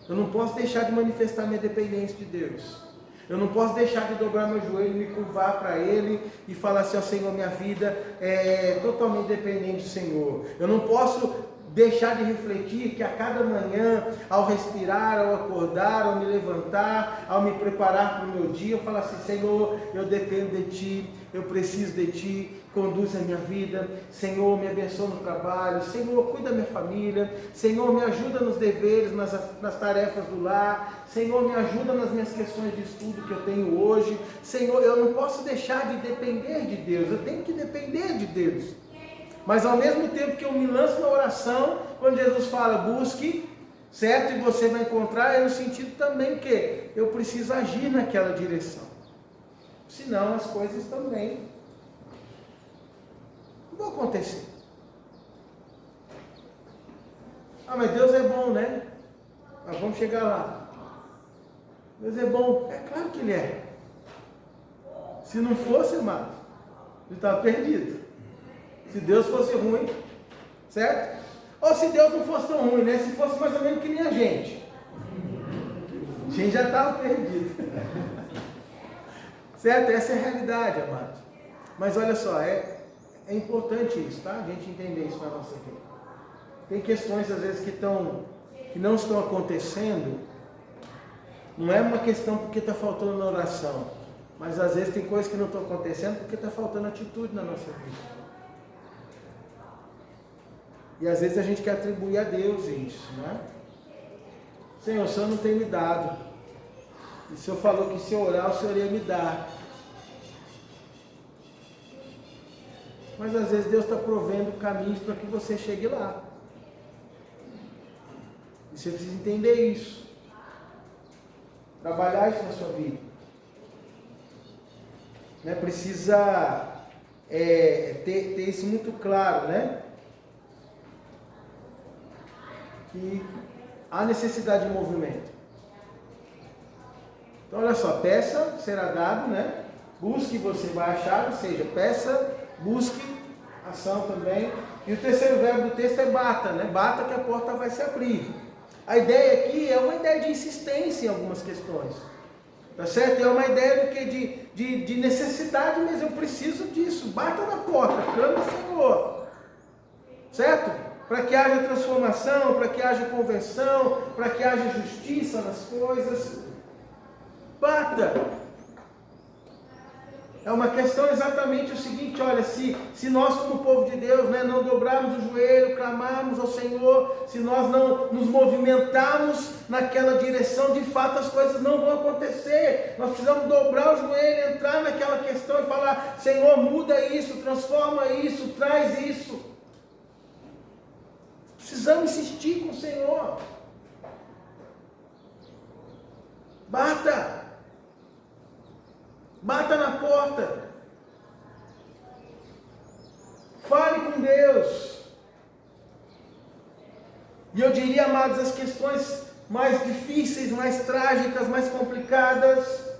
S1: Eu não posso deixar de manifestar minha dependência de Deus. Eu não posso deixar de dobrar meu joelho, me curvar para Ele e falar assim, ó Senhor, minha vida é totalmente dependente do Senhor. Eu não posso deixar de refletir que a cada manhã, ao respirar, ao acordar, ao me levantar, ao me preparar para o meu dia, eu falo assim, Senhor, eu dependo de Ti, eu preciso de Ti, conduz a minha vida, Senhor, me abençoa no trabalho, Senhor, cuida da minha família, Senhor, me ajuda nos deveres, nas tarefas do lar, Senhor, me ajuda nas minhas questões de estudo que eu tenho hoje, Senhor, eu não posso deixar de depender de Deus, eu tenho que depender de Deus. Mas ao mesmo tempo que eu me lanço na oração, quando Jesus fala, busque, certo? E você vai encontrar, é no sentido também que eu preciso agir naquela direção. Senão as coisas também não vão acontecer. Ah, mas Deus é bom, né? Mas vamos chegar lá. Deus é bom. É claro que Ele é. Se não fosse, amado, ele estava perdido. Se Deus fosse ruim, certo? Ou se Deus não fosse tão ruim, né? Se fosse mais ou menos que nem a gente já estava perdido. Certo? Essa é a realidade, amados. Mas olha só, é importante isso, tá? A gente entender isso na nossa vida. Tem questões às vezes que não estão acontecendo. Não é uma questão porque está faltando na oração, mas às vezes tem coisas que não estão acontecendo porque está faltando atitude na nossa vida. E às vezes a gente quer atribuir a Deus isso, né? Senhor, o Senhor não tem me dado. E o Senhor falou que se eu orar, o Senhor ia me dar. Mas às vezes Deus está provendo caminhos para que você chegue lá. E você precisa entender isso. Trabalhar isso na sua vida. Né? Precisa ter isso muito claro, né? Que há necessidade de movimento. Então olha só, peça, será dado, né? Busque, você vai achar, ou seja, peça, busque, ação também. E o terceiro verbo do texto é bata, né? Bata que a porta vai se abrir. A ideia aqui é uma ideia de insistência em algumas questões. Tá certo? É uma ideia do que de necessidade mesmo. Eu preciso disso. Bata na porta, clama, Senhor. Certo? Para que haja transformação, para que haja conversão, para que haja justiça nas coisas. Bata. É uma questão exatamente o seguinte, olha, se nós como povo de Deus, né, não dobrarmos o joelho, clamarmos ao Senhor, se nós não nos movimentarmos naquela direção, de fato as coisas não vão acontecer. Nós precisamos dobrar o joelho, entrar naquela questão e falar, Senhor, muda isso, transforma isso, traz isso. Precisamos insistir com o Senhor. Bata. Bata na porta. Fale com Deus. E eu diria, amados, as questões mais difíceis, mais trágicas, mais complicadas,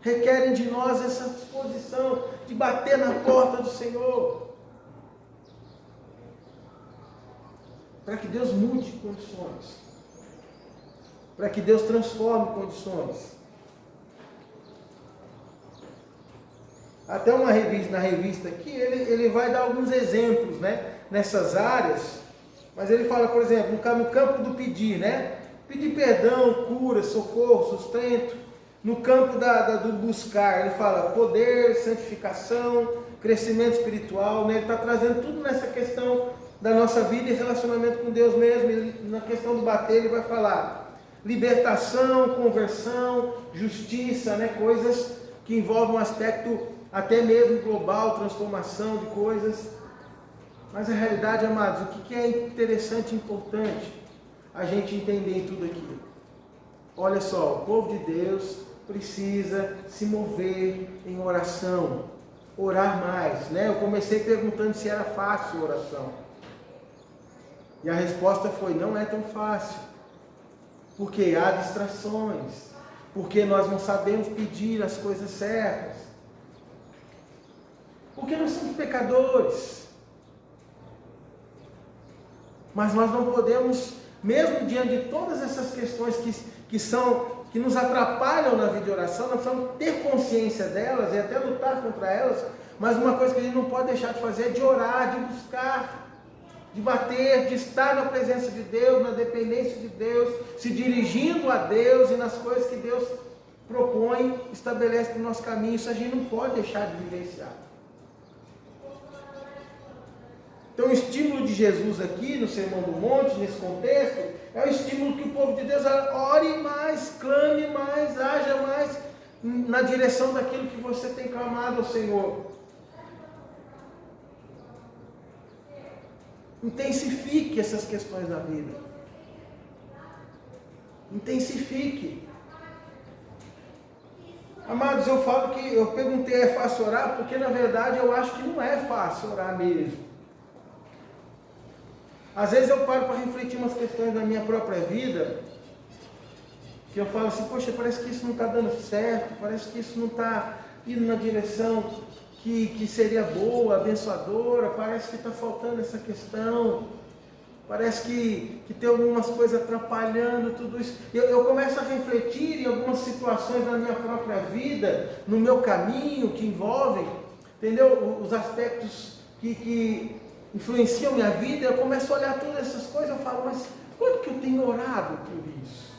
S1: requerem de nós essa disposição de bater na porta do Senhor. Para que Deus mude condições. Para que Deus transforme condições. Até na revista aqui, ele vai dar alguns exemplos, né, nessas áreas, mas ele fala, por exemplo, no campo do pedir, né, pedir perdão, cura, socorro, sustento. No campo do buscar, ele fala poder, santificação, crescimento espiritual, né, ele está trazendo tudo nessa questão da nossa vida e relacionamento com Deus mesmo. Na questão do bater, ele vai falar libertação, conversão, justiça, né, coisas que envolvem um aspecto até mesmo global, transformação de coisas. Mas a realidade, amados, o que é interessante e importante a gente entender em tudo aquilo? Olha só, o povo de Deus precisa se mover em oração, orar mais, né? Eu comecei perguntando se era fácil a oração. E a resposta foi, não é tão fácil. Porque há distrações, porque nós não sabemos pedir as coisas certas. Porque nós somos pecadores. Mas nós não podemos, mesmo diante de todas essas questões que são que nos atrapalham na vida de oração, nós precisamos ter consciência delas e até lutar contra elas, mas uma coisa que a gente não pode deixar de fazer é de orar, de buscar, de bater, de estar na presença de Deus, na dependência de Deus, se dirigindo a Deus e nas coisas que Deus propõe, estabelece no nosso caminho. Isso a gente não pode deixar de vivenciar. Então o estímulo de Jesus aqui no Sermão do Monte, nesse contexto, é o estímulo que o povo de Deus ore mais, clame mais, haja mais na direção daquilo que você tem clamado ao Senhor. Intensifique essas questões da vida. Intensifique. Amados, eu falo que eu perguntei, é fácil orar? Porque na verdade eu acho que não é fácil orar mesmo. Às vezes eu paro para refletir umas questões da minha própria vida, que eu falo assim, poxa, parece que isso não está dando certo, parece que isso não está indo na direção que seria boa, abençoadora, parece que está faltando essa questão, parece que tem algumas coisas atrapalhando tudo isso. Eu começo a refletir em algumas situações da minha própria vida, no meu caminho, que envolvem, entendeu? Os aspectos que influenciam minha vida. Eu começo a olhar todas essas coisas, eu falo, mas quanto que eu tenho orado por isso?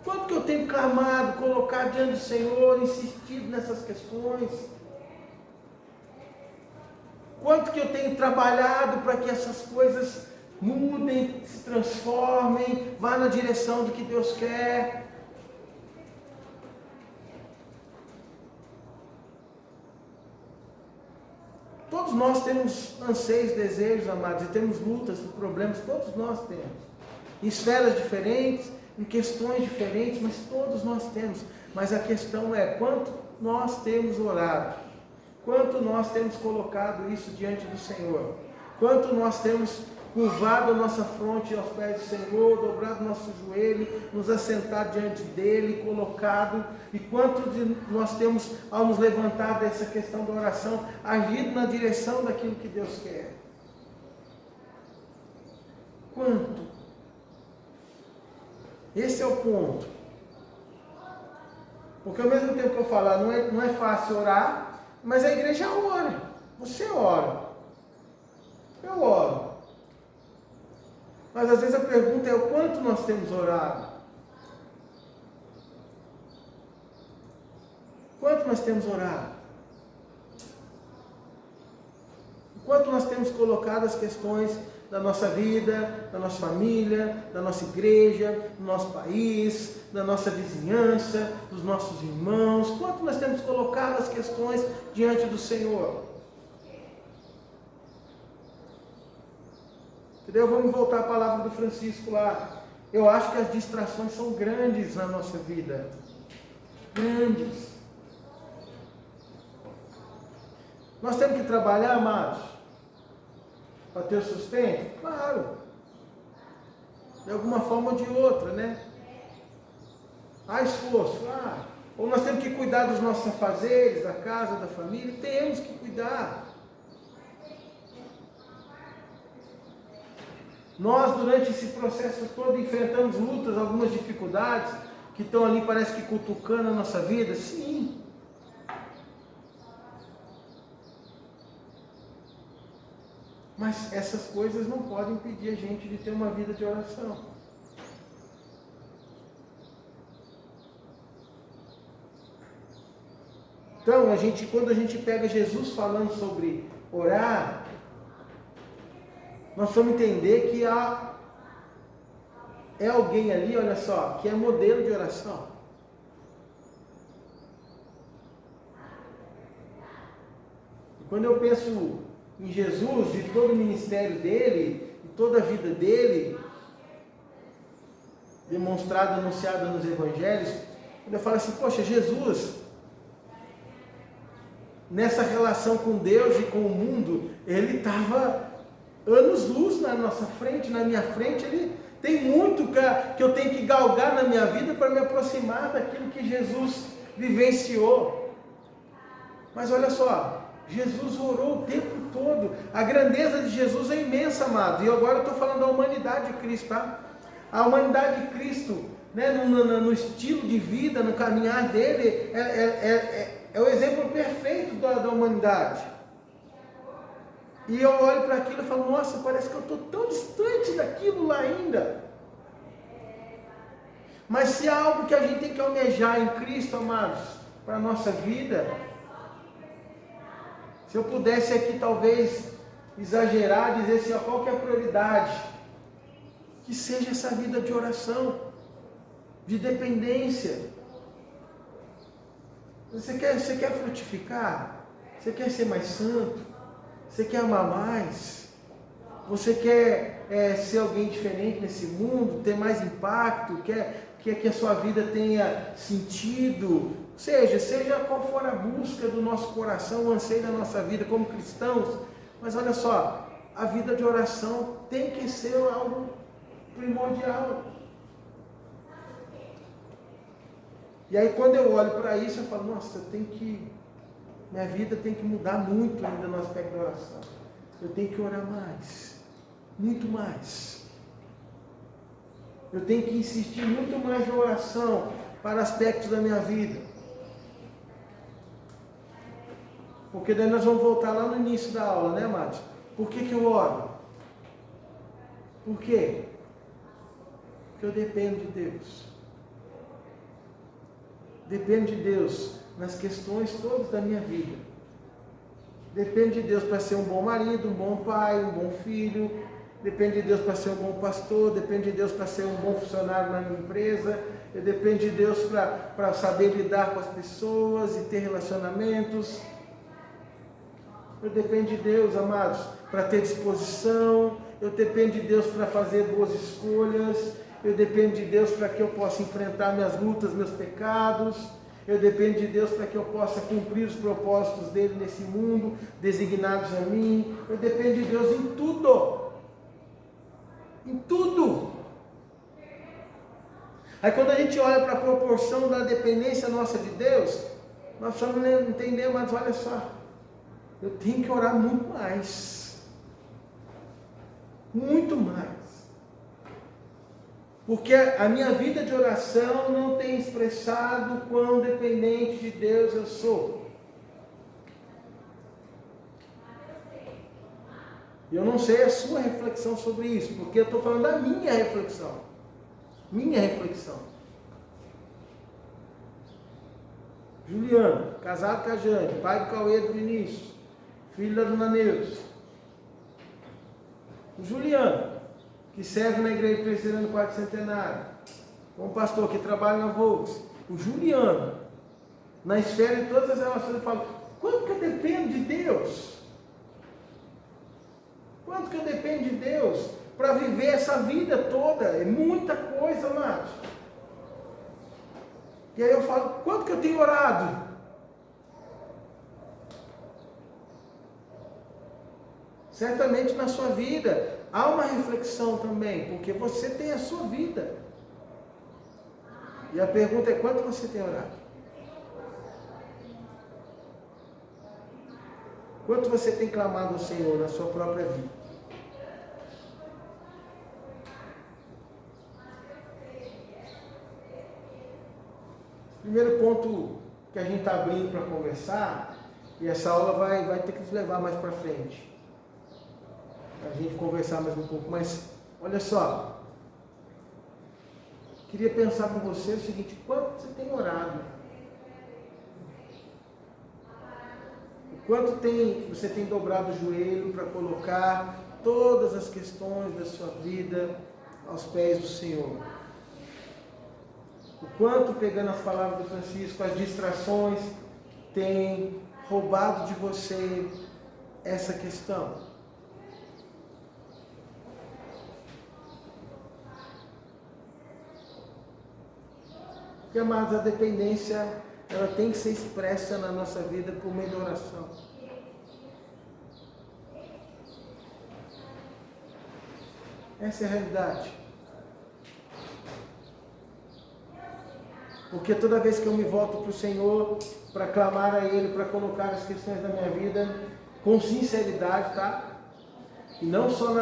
S1: Quanto que eu tenho clamado, colocado diante do Senhor, insistido nessas questões? Quanto que eu tenho trabalhado para que essas coisas mudem, se transformem, vá na direção do que Deus quer? Todos nós temos anseios, desejos, amados, e temos lutas, problemas, todos nós temos. Em esferas diferentes, em questões diferentes, mas todos nós temos. Mas a questão é, quanto nós temos orado? Quanto nós temos colocado isso diante do Senhor? Quanto nós temos curvado a nossa fronte aos pés do Senhor, dobrado nosso joelho, nos assentado diante dEle, colocado? E quanto nós temos, ao nos levantar dessa questão da oração, agido na direção daquilo que Deus quer? Quanto? Esse é o ponto. Porque ao mesmo tempo que eu falar, não é fácil orar, mas a igreja ora. Você ora. Eu oro. Mas às vezes a pergunta é o quanto nós temos orado? Quanto nós temos orado? Quanto nós temos colocado as questões da nossa vida, da nossa família, da nossa igreja, do nosso país, da nossa vizinhança, dos nossos irmãos? Quanto nós temos colocado as questões diante do Senhor? Entendeu? Vamos voltar à palavra do Francisco lá. Eu acho que as distrações são grandes na nossa vida. Grandes. Nós temos que trabalhar, amados, para ter o sustento? Claro. De alguma forma ou de outra, né? Há esforço, claro. Ou nós temos que cuidar dos nossos afazeres, da casa, da família? Temos que cuidar. Nós, durante esse processo todo, enfrentamos lutas, algumas dificuldades, que estão ali, parece que cutucando a nossa vida? Sim. Mas essas coisas não podem impedir a gente de ter uma vida de oração. Então, quando a gente pega Jesus falando sobre orar, nós vamos entender que é alguém ali, olha só, que é modelo de oração. E quando eu penso em Jesus, de todo o ministério dele, e toda a vida dele, demonstrada, anunciada nos evangelhos, quando eu falo assim, poxa, Jesus, nessa relação com Deus e com o mundo, ele estava anos-luz na nossa frente, na minha frente. Ele tem muito que eu tenho que galgar na minha vida para me aproximar daquilo que Jesus vivenciou. Mas olha só, Jesus orou o tempo todo. A grandeza de Jesus é imensa, amado. E agora eu estou falando da humanidade de Cristo, tá? A humanidade de Cristo né, no estilo de vida, no caminhar dele, é o exemplo perfeito da humanidade. E eu olho para aquilo e falo, nossa, parece que eu estou tão distante daquilo lá ainda. Mas se há algo que a gente tem que almejar em Cristo, amados, para a nossa vida, se eu pudesse aqui talvez exagerar, dizer assim, ó, qual que é a prioridade? Que seja essa vida de oração, de dependência. Você quer frutificar? Você quer ser mais santo? Você quer amar mais? Você quer ser alguém diferente nesse mundo? Ter mais impacto? Quer que a sua vida tenha sentido? Seja qual for a busca do nosso coração, o anseio da nossa vida como cristãos. Mas olha só, a vida de oração tem que ser algo primordial. E aí quando eu olho para isso, eu falo, nossa, minha vida tem que mudar muito ainda no aspecto da oração. Eu tenho que orar mais, muito mais. Eu tenho que insistir muito mais na oração para aspectos da minha vida. Porque daí nós vamos voltar lá no início da aula, né, amados? Por que eu oro? Por quê? Porque eu dependo de Deus. Dependo de Deus nas questões todas da minha vida. Depende de Deus para ser um bom marido, um bom pai, um bom filho. Depende de Deus para ser um bom pastor. Depende de Deus para ser um bom funcionário na minha empresa. Depende de Deus para saber lidar com as pessoas e ter relacionamentos. Eu dependo de Deus, amados, para ter disposição. Eu dependo de Deus para fazer boas escolhas. Eu dependo de Deus para que eu possa enfrentar minhas lutas, meus pecados. Eu dependo de Deus para que eu possa cumprir os propósitos dele nesse mundo, designados a mim. Eu dependo de Deus em tudo. Em tudo. Aí quando a gente olha para a proporção da dependência nossa de Deus, nós precisamos entender, mas olha só, eu tenho que orar muito mais. Muito mais. Porque a minha vida de oração não tem expressado quão dependente de Deus eu sou. Eu não sei a sua reflexão sobre isso, porque eu estou falando da minha reflexão. Minha reflexão. Juliano, casado com a Jane, pai do Cauê do Vinícius, filho da Dona Neuza. O Juliano, que serve na igreja presbiteriana do Quarto Centenário, um pastor que trabalha na Volks. O Juliano, na esfera de todas as relações, eu falo, quanto que eu dependo de Deus? Quanto que eu dependo de Deus para viver essa vida toda? É muita coisa, amados. E aí eu falo, quanto que eu tenho orado? Certamente na sua vida há uma reflexão também, porque você tem a sua vida. E a pergunta é, quanto você tem orado? Quanto você tem clamado ao Senhor na sua própria vida? Primeiro ponto que a gente está abrindo para conversar, e essa aula vai ter que nos levar mais para frente, a gente conversar mais um pouco, mas olha só, queria pensar com você o seguinte, quanto você tem orado? O quanto você tem dobrado o joelho para colocar todas as questões da sua vida aos pés do Senhor? O quanto, pegando as palavras do Francisco, as distrações têm roubado de você essa questão? Porque, amados, a dependência, ela tem que ser expressa na nossa vida por meio da oração. Essa é a realidade. Porque toda vez que eu me volto para o Senhor, para clamar a Ele, para colocar as questões da minha vida com sinceridade, tá? E não só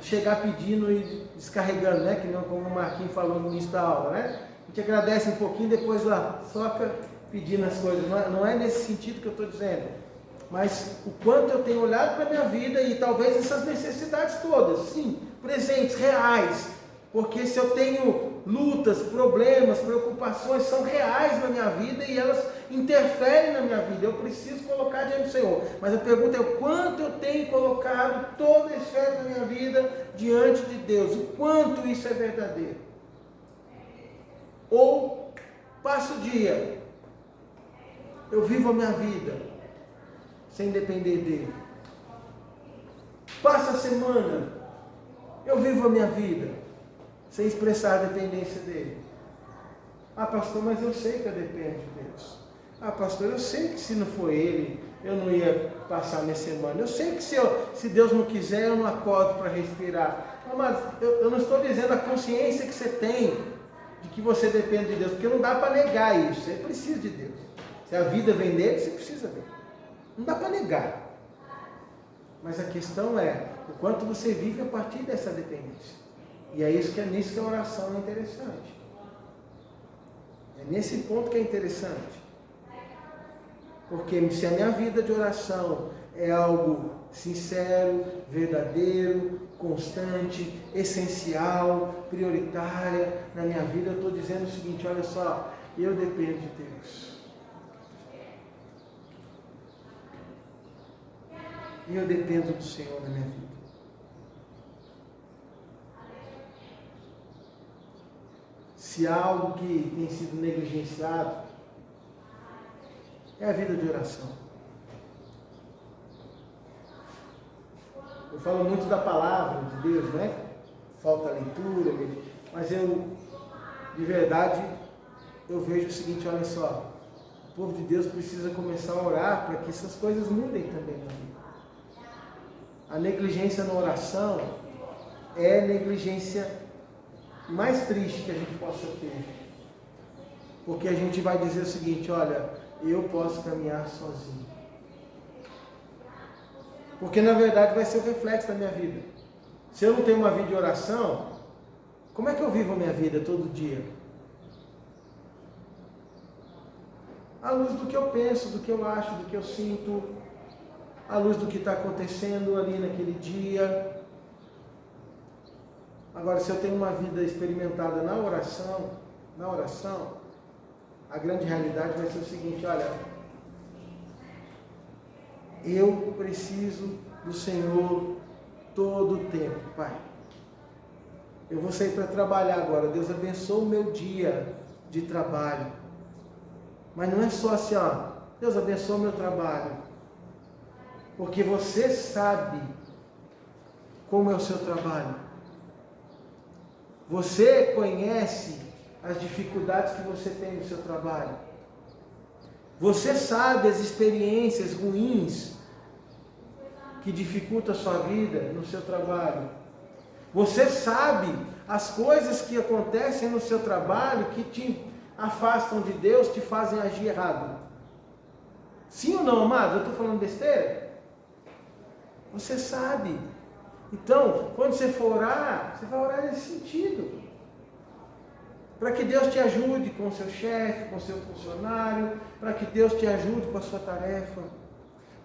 S1: chegar pedindo e descarregando, né? Que não como o Marquinhos falou no início da aula, né? gente agradece um pouquinho, depois lá, soca pedindo as coisas. Não é nesse sentido que eu estou dizendo. Mas o quanto eu tenho olhado para a minha vida e talvez essas necessidades todas, sim, presentes, reais. Porque se eu tenho lutas, problemas, preocupações, são reais na minha vida e elas interferem na minha vida. Eu preciso colocar diante do Senhor. Mas a pergunta é o quanto eu tenho colocado toda a esfera da minha vida diante de Deus. O quanto isso é verdadeiro. Ou passo o dia, eu vivo a minha vida sem depender dele. Passa a semana, eu vivo a minha vida sem expressar a dependência dele. Ah, pastor, mas eu sei que eu dependo de Deus. Ah, pastor, eu sei que se não for ele, eu não ia passar a minha semana. Eu sei que se Deus não quiser, eu não acordo para respirar. Não, mas eu não estou dizendo a consciência que você tem de que você depende de Deus, porque não dá para negar isso. Você precisa de Deus. Se a vida vem dele, você precisa dele. Não dá para negar. Mas a questão é o quanto você vive a partir dessa dependência. E é nisso que a oração é interessante. É nesse ponto que é interessante. Porque se a minha vida de oração é algo sincero, verdadeiro, constante, essencial, prioritária na minha vida, eu estou dizendo o seguinte, olha só, eu dependo de Deus. E eu dependo do Senhor na minha vida. Se há algo que tem sido negligenciado, é a vida de oração. Eu falo muito da palavra de Deus, né? Falta leitura, mas de verdade, eu vejo o seguinte, olha só, o povo de Deus precisa começar a orar para que essas coisas mudem também na vida. A negligência na oração é negligência mais triste que a gente possa ter. Porque a gente vai dizer o seguinte, olha, eu posso caminhar sozinho. Porque na verdade vai ser o reflexo da minha vida. Se eu não tenho uma vida de oração, como é que eu vivo a minha vida todo dia? À luz do que eu penso, do que eu acho, do que eu sinto, à luz do que está acontecendo ali naquele dia. Agora, se eu tenho uma vida experimentada na oração, a grande realidade vai ser o seguinte, olha, eu preciso do Senhor todo o tempo, Pai. Eu vou sair para trabalhar agora, Deus abençoe o meu dia de trabalho. Mas não é só assim, ó, Deus abençoe o meu trabalho. Porque você sabe como é o seu trabalho. Você conhece as dificuldades que você tem no seu trabalho. Você sabe as experiências ruins que dificultam a sua vida no seu trabalho. Você sabe as coisas que acontecem no seu trabalho que te afastam de Deus, te fazem agir errado. Sim ou não, amado? Eu estou falando besteira? Você sabe. Então, quando você for orar, você vai orar nesse sentido. Para que Deus te ajude com o seu chefe, com o seu funcionário, para que Deus te ajude com a sua tarefa,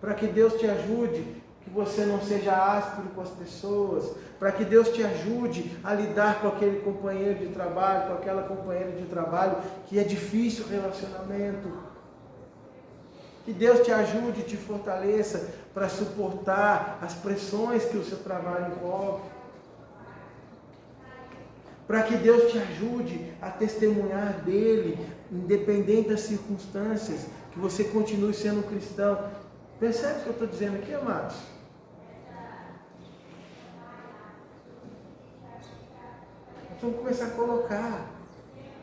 S1: para que Deus te ajude que você não seja áspero com as pessoas, para que Deus te ajude a lidar com aquele companheiro de trabalho, com aquela companheira de trabalho que é difícil o relacionamento. Que Deus te ajude e te fortaleça para suportar as pressões que o seu trabalho envolve. Para que Deus te ajude a testemunhar dele, independente das circunstâncias, que você continue sendo um cristão. Percebe o que eu estou dizendo aqui, amados? Nós vamos começar a colocar,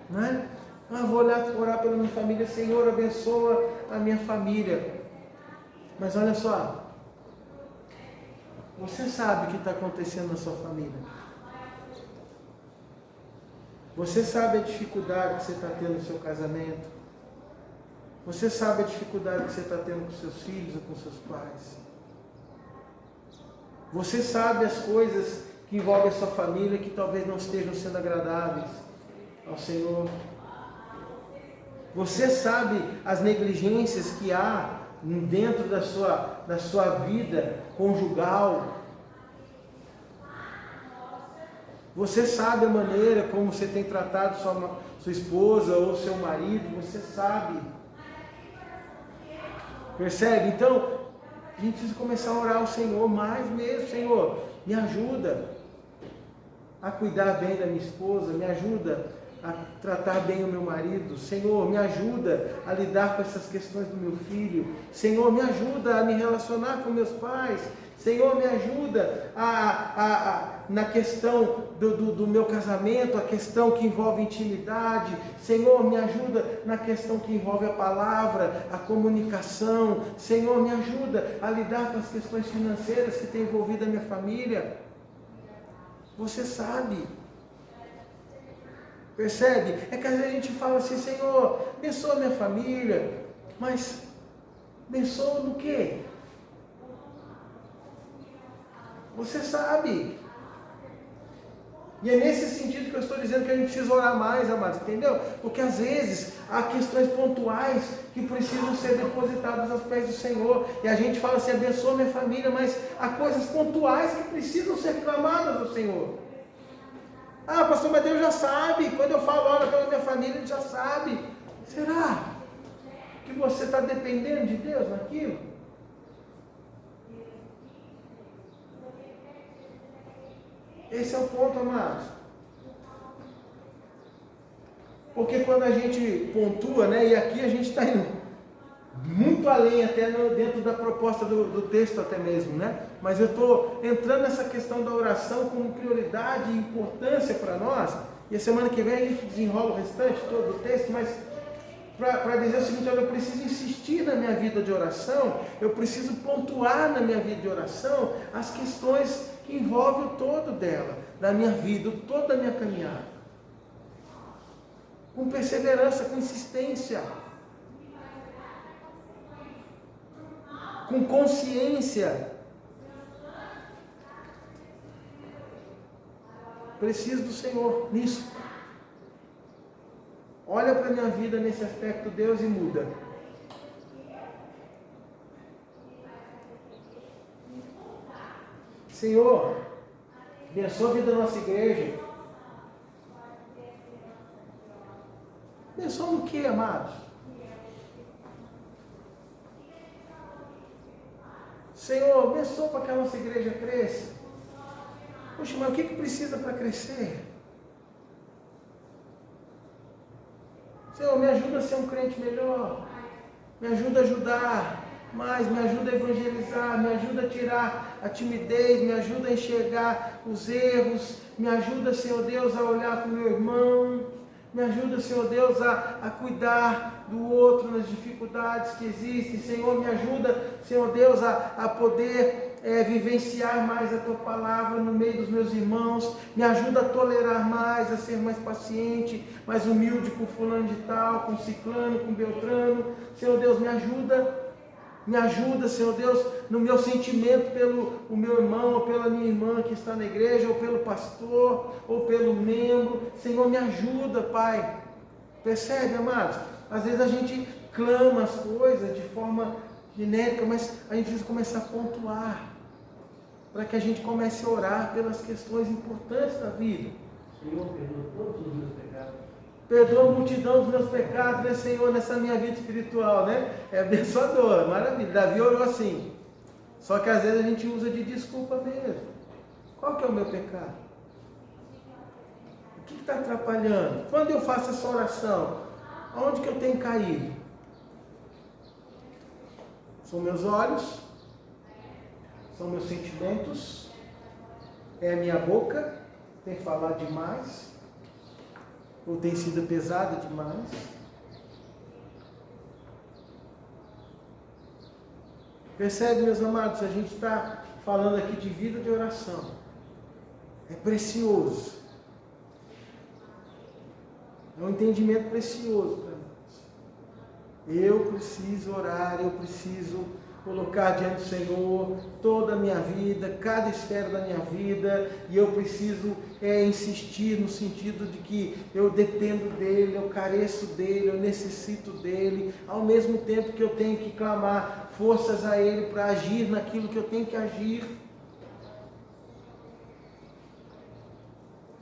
S1: não é? Vou orar pela minha família, Senhor, abençoa a minha família. Mas olha só, você sabe o que está acontecendo na sua família. Você sabe a dificuldade que você está tendo no seu casamento. Você sabe a dificuldade que você está tendo com seus filhos ou com seus pais. Você sabe as coisas que envolvem a sua família que talvez não estejam sendo agradáveis ao Senhor. Você sabe as negligências que há dentro da sua vida conjugal. Você sabe a maneira como você tem tratado sua esposa ou seu marido, você sabe. Percebe? Então, a gente precisa começar a orar ao Senhor mais mesmo. Senhor, me ajuda a cuidar bem da minha esposa, me ajuda a tratar bem o meu marido. Senhor, me ajuda a lidar com essas questões do meu filho. Senhor, me ajuda a me relacionar com meus pais. Senhor, me ajuda na questão do meu casamento, a questão que envolve intimidade. Senhor, me ajuda na questão que envolve a palavra, a comunicação. Senhor, me ajuda a lidar com as questões financeiras que tem envolvido a minha família. Você sabe. Percebe? É que às vezes a gente fala assim, Senhor, abençoa minha família. Mas abençoa no quê? Você sabe. E é nesse sentido que eu estou dizendo que a gente precisa orar mais, amados, entendeu? Porque às vezes há questões pontuais que precisam ser depositadas aos pés do Senhor. E a gente fala assim, abençoa minha família, mas há coisas pontuais que precisam ser clamadas ao Senhor. Ah, pastor, mas Deus já sabe. Quando eu falo, ora pela minha família, Ele já sabe. Será que você está dependendo de Deus naquilo? Esse é o ponto, amados. Porque quando a gente pontua, né, e aqui a gente está indo muito além, até dentro da proposta do texto até mesmo, né? Mas eu estou entrando nessa questão da oração como prioridade e importância para nós. E a semana que vem a gente desenrola o restante todo do texto, mas para dizer o seguinte, olha, eu preciso insistir na minha vida de oração, eu preciso pontuar na minha vida de oração as questões que envolvem o todo dela, da minha vida, o todo da minha caminhada. Com perseverança, com insistência, com consciência. Preciso do Senhor nisso. Olha para a minha vida nesse aspecto, Deus, e muda. Senhor, abençoa a vida da nossa igreja. Abençoa no que, amados? Senhor, abençoa para que a nossa igreja cresça. Poxa, mas o que precisa para crescer? Senhor, me ajuda a ser um crente melhor. Me ajuda a ajudar mais, me ajuda a evangelizar, me ajuda a tirar a timidez, me ajuda a enxergar os erros, me ajuda, Senhor Deus, a olhar para o meu irmão, me ajuda, Senhor Deus, a cuidar do outro nas dificuldades que existem. Senhor, me ajuda, Senhor Deus, a poder vivenciar mais a Tua palavra no meio dos meus irmãos. Me ajuda a tolerar mais, a ser mais paciente, mais humilde com fulano de tal, com ciclano, com beltrano. Senhor Deus, me ajuda, Senhor Deus, no meu sentimento pelo o meu irmão ou pela minha irmã que está na igreja, ou pelo pastor, ou pelo membro. Senhor, me ajuda, Pai. Percebe, amados? Às vezes a gente clama as coisas de forma genérica, mas a gente precisa começar a pontuar, para que a gente comece a orar pelas questões importantes da vida.
S2: Senhor, perdoa todos os meus pecados.
S1: Perdoa a multidão dos meus pecados, né, Senhor, nessa minha vida espiritual, né? É abençoador, maravilha. Davi orou assim. Só que às vezes a gente usa de desculpa mesmo. Qual que é o meu pecado? O que está atrapalhando? Quando eu faço essa oração, aonde que eu tenho caído? São meus olhos? São meus sentimentos? É a minha boca? Tem falado demais? Ou tem sido pesada demais? Percebe, meus amados, a gente está falando aqui de vida de oração. É precioso. É um entendimento precioso para nós. Eu preciso orar, eu preciso colocar diante do Senhor toda a minha vida, cada esfera da minha vida, e eu preciso insistir no sentido de que eu dependo dEle, eu careço dEle, eu necessito dEle, ao mesmo tempo que eu tenho que clamar forças a Ele para agir naquilo que eu tenho que agir.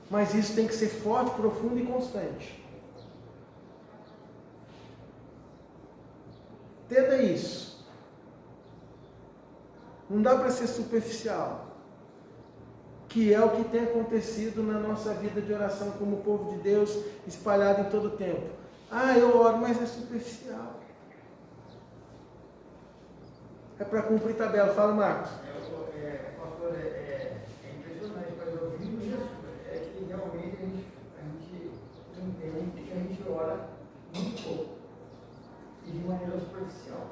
S1: Mas isso tem que ser forte, profundo e constante. Entenda isso. Não dá para ser superficial. Que é o que tem acontecido na nossa vida de oração como povo de Deus, espalhado em todo o tempo. Ah, eu oro, mas é superficial. É para cumprir tabela. Fala, Marcos.
S2: Pastor, é impressionante, mas eu vi isso, é que realmente a gente entende que a gente ora muito pouco e de maneira superficial.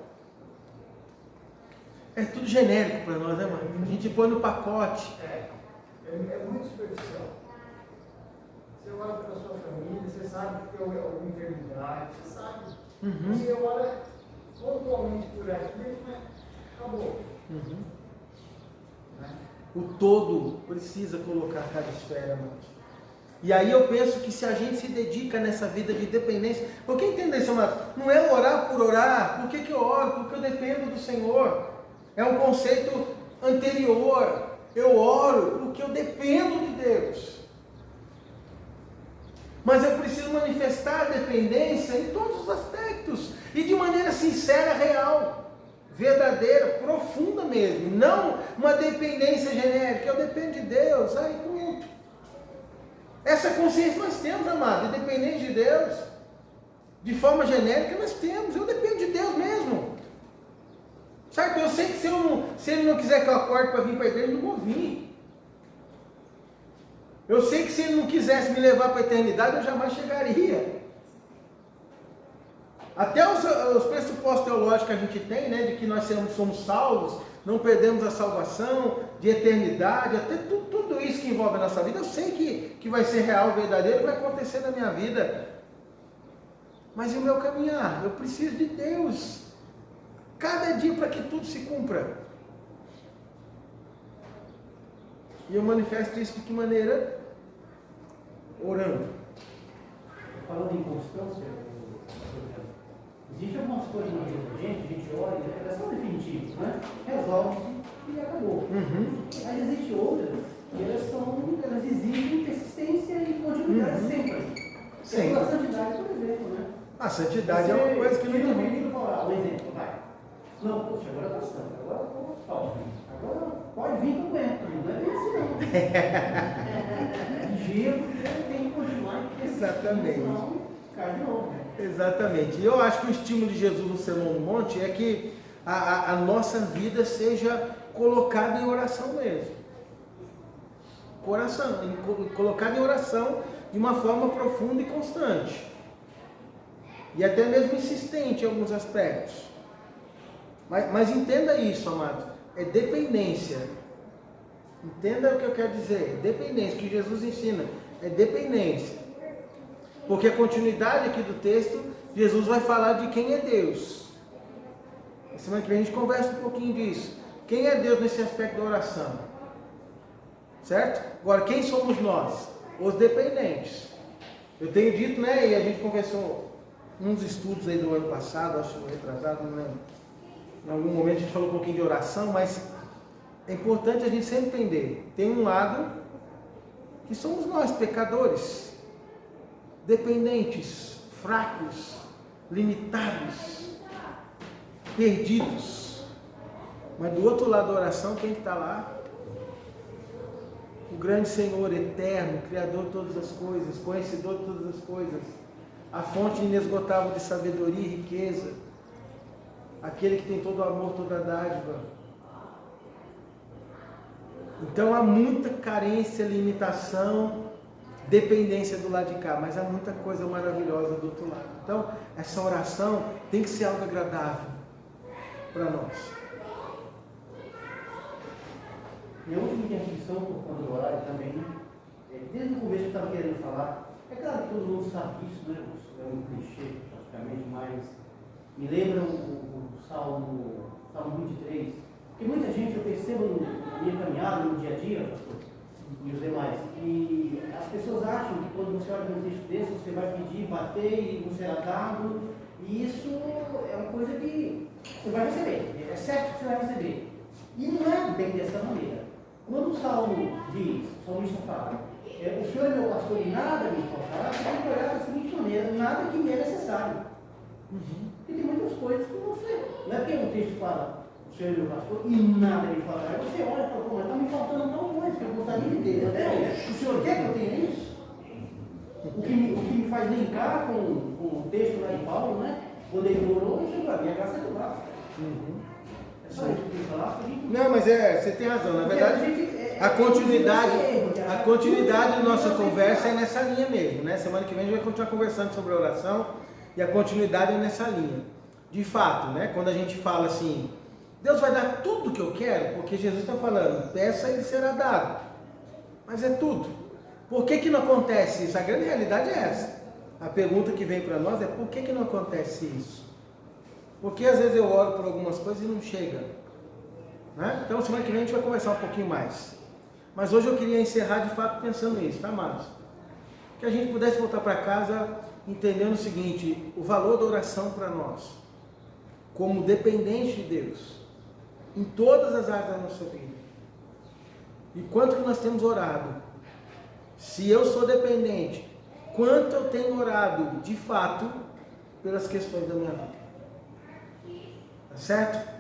S1: É tudo genérico para nós, né, Marcos? A gente põe no pacote.
S2: É muito superficial. Você ora pela sua família, você sabe que tem alguma enfermidade, você sabe.
S1: Uhum.
S2: Você ora pontualmente por aquilo, mas acabou.
S1: Uhum.
S2: Né?
S1: O todo precisa colocar cada esfera, irmãos. E aí eu penso que se a gente se dedica nessa vida de dependência, porque entenda isso, amados, não é orar por orar. Por que eu oro? Porque eu dependo do Senhor. É um conceito anterior. Eu oro porque eu dependo de Deus. Mas eu preciso manifestar a dependência em todos os aspectos. E de maneira sincera, real, verdadeira, profunda mesmo. Não uma dependência genérica. Eu dependo de Deus. Aí pronto. Essa consciência nós temos, amado. Independente de Deus. De forma genérica nós temos. Eu dependo de Deus mesmo. Sabe, eu sei que se ele não quiser que eu acorde para vir para a igreja, eu não vou vir. Eu sei que se ele não quisesse me levar para a eternidade, eu jamais chegaria. Até os pressupostos teológicos que a gente tem, né, de que nós somos salvos, não perdemos a salvação, de eternidade, até tudo isso que envolve a nossa vida, eu sei que vai ser real, verdadeiro, vai acontecer na minha vida. Mas e o meu caminhar? Eu preciso de Deus. Cada dia para que tudo se cumpra. E eu manifesto isso de que maneira? Orando.
S7: Falando em constância, existe algumas coisas na vida da gente ora e é só definitivo, né? Resolve-se e acabou.
S1: Uhum.
S7: Mas existem outras que elas exigem persistência e continuidade sempre.
S1: Sim.
S7: A santidade, por exemplo, né?
S1: A santidade é uma coisa que não
S7: tem.
S1: tem.
S7: Um exemplo, vai. Não, poxa, agora eu estou santo, agora eu estou falso. Agora pode vir que eu aguento, não é bem assim não. Gelo, tem que continuar.
S1: Exatamente.
S7: Senão, cai de novo.
S1: Exatamente. E eu acho que o estímulo de Jesus no Sermão do Monte é que a nossa vida seja colocada em oração mesmo. Colocada em oração de uma forma profunda e constante. E até mesmo insistente em alguns aspectos. Mas entenda isso, amado. É dependência. Entenda o que eu quero dizer. Dependência. O que Jesus ensina é dependência. Porque a continuidade aqui do texto, Jesus vai falar de quem é Deus. Na semana que vem a gente conversa um pouquinho disso. Quem é Deus nesse aspecto da oração? Certo? Agora, quem somos nós? Os dependentes. Eu tenho dito, né? E a gente conversou uns estudos aí do ano passado, acho retrasado, não lembro. Em algum momento a gente falou um pouquinho de oração, mas é importante a gente sempre entender. Tem um lado que somos nós, pecadores, dependentes, fracos, limitados, perdidos. Mas do outro lado da oração, quem está lá? O grande Senhor eterno, Criador de todas as coisas, conhecedor de todas as coisas, a fonte inesgotável de sabedoria e riqueza, aquele que tem todo o amor, toda a dádiva. Então há muita carência, limitação, dependência do lado de cá, mas há muita coisa maravilhosa do outro lado. Então essa oração tem que ser algo agradável para nós.
S7: Minha última intervenção por conta do horário também, desde o começo eu estava querendo falar, é claro que todo mundo sabe isso, né? Isso é um clichê praticamente, mas me lembra o Salmo Salmo 23. Porque muita gente, eu percebo na minha caminhada, no dia a dia, pastor, e os demais, e as pessoas acham que quando você olha para um texto desse, você vai pedir, bater e não será dado, e isso é uma coisa que você vai receber, é certo que você vai receber. E não é bem dessa maneira. Quando o Salmo diz, o salmista fala, o Senhor é meu pastor e nada me faltará, você tem que olhar da seguinte maneira, nada que me é necessário. Porque tem muitas coisas que você, não é porque o texto fala, o Senhor é meu pastor e nada me faltará, aí você olha e fala, pô, mas está me faltando tal coisa que eu gostaria de ter. O Senhor quer que eu tenha isso? O que me faz linkar com o texto lá de Paulo, né? Quando ele orou, isso para mim, a graça é do braço. É só isso que eu tenho que falar.
S1: Não, mas você tem razão. Na verdade, a continuidade da nossa conversa é nessa linha mesmo, né? Semana que vem a gente vai continuar conversando sobre a oração e a continuidade é nessa linha. De fato, né? Quando a gente fala assim, Deus vai dar tudo que eu quero, porque Jesus está falando, peça e será dado. Mas é tudo. Por que não acontece isso? A grande realidade é essa. A pergunta que vem para nós é por que não acontece isso? Porque às vezes eu oro por algumas coisas e não chega. Né? Então semana que vem a gente vai conversar um pouquinho mais. Mas hoje eu queria encerrar de fato pensando nisso, tá, amados? Que a gente pudesse voltar para casa entendendo o seguinte, o valor da oração para nós, como dependente de Deus, em todas as áreas da nossa vida. E quanto que nós temos orado? Se eu sou dependente, quanto eu tenho orado, de fato, pelas questões da minha vida. Tá certo?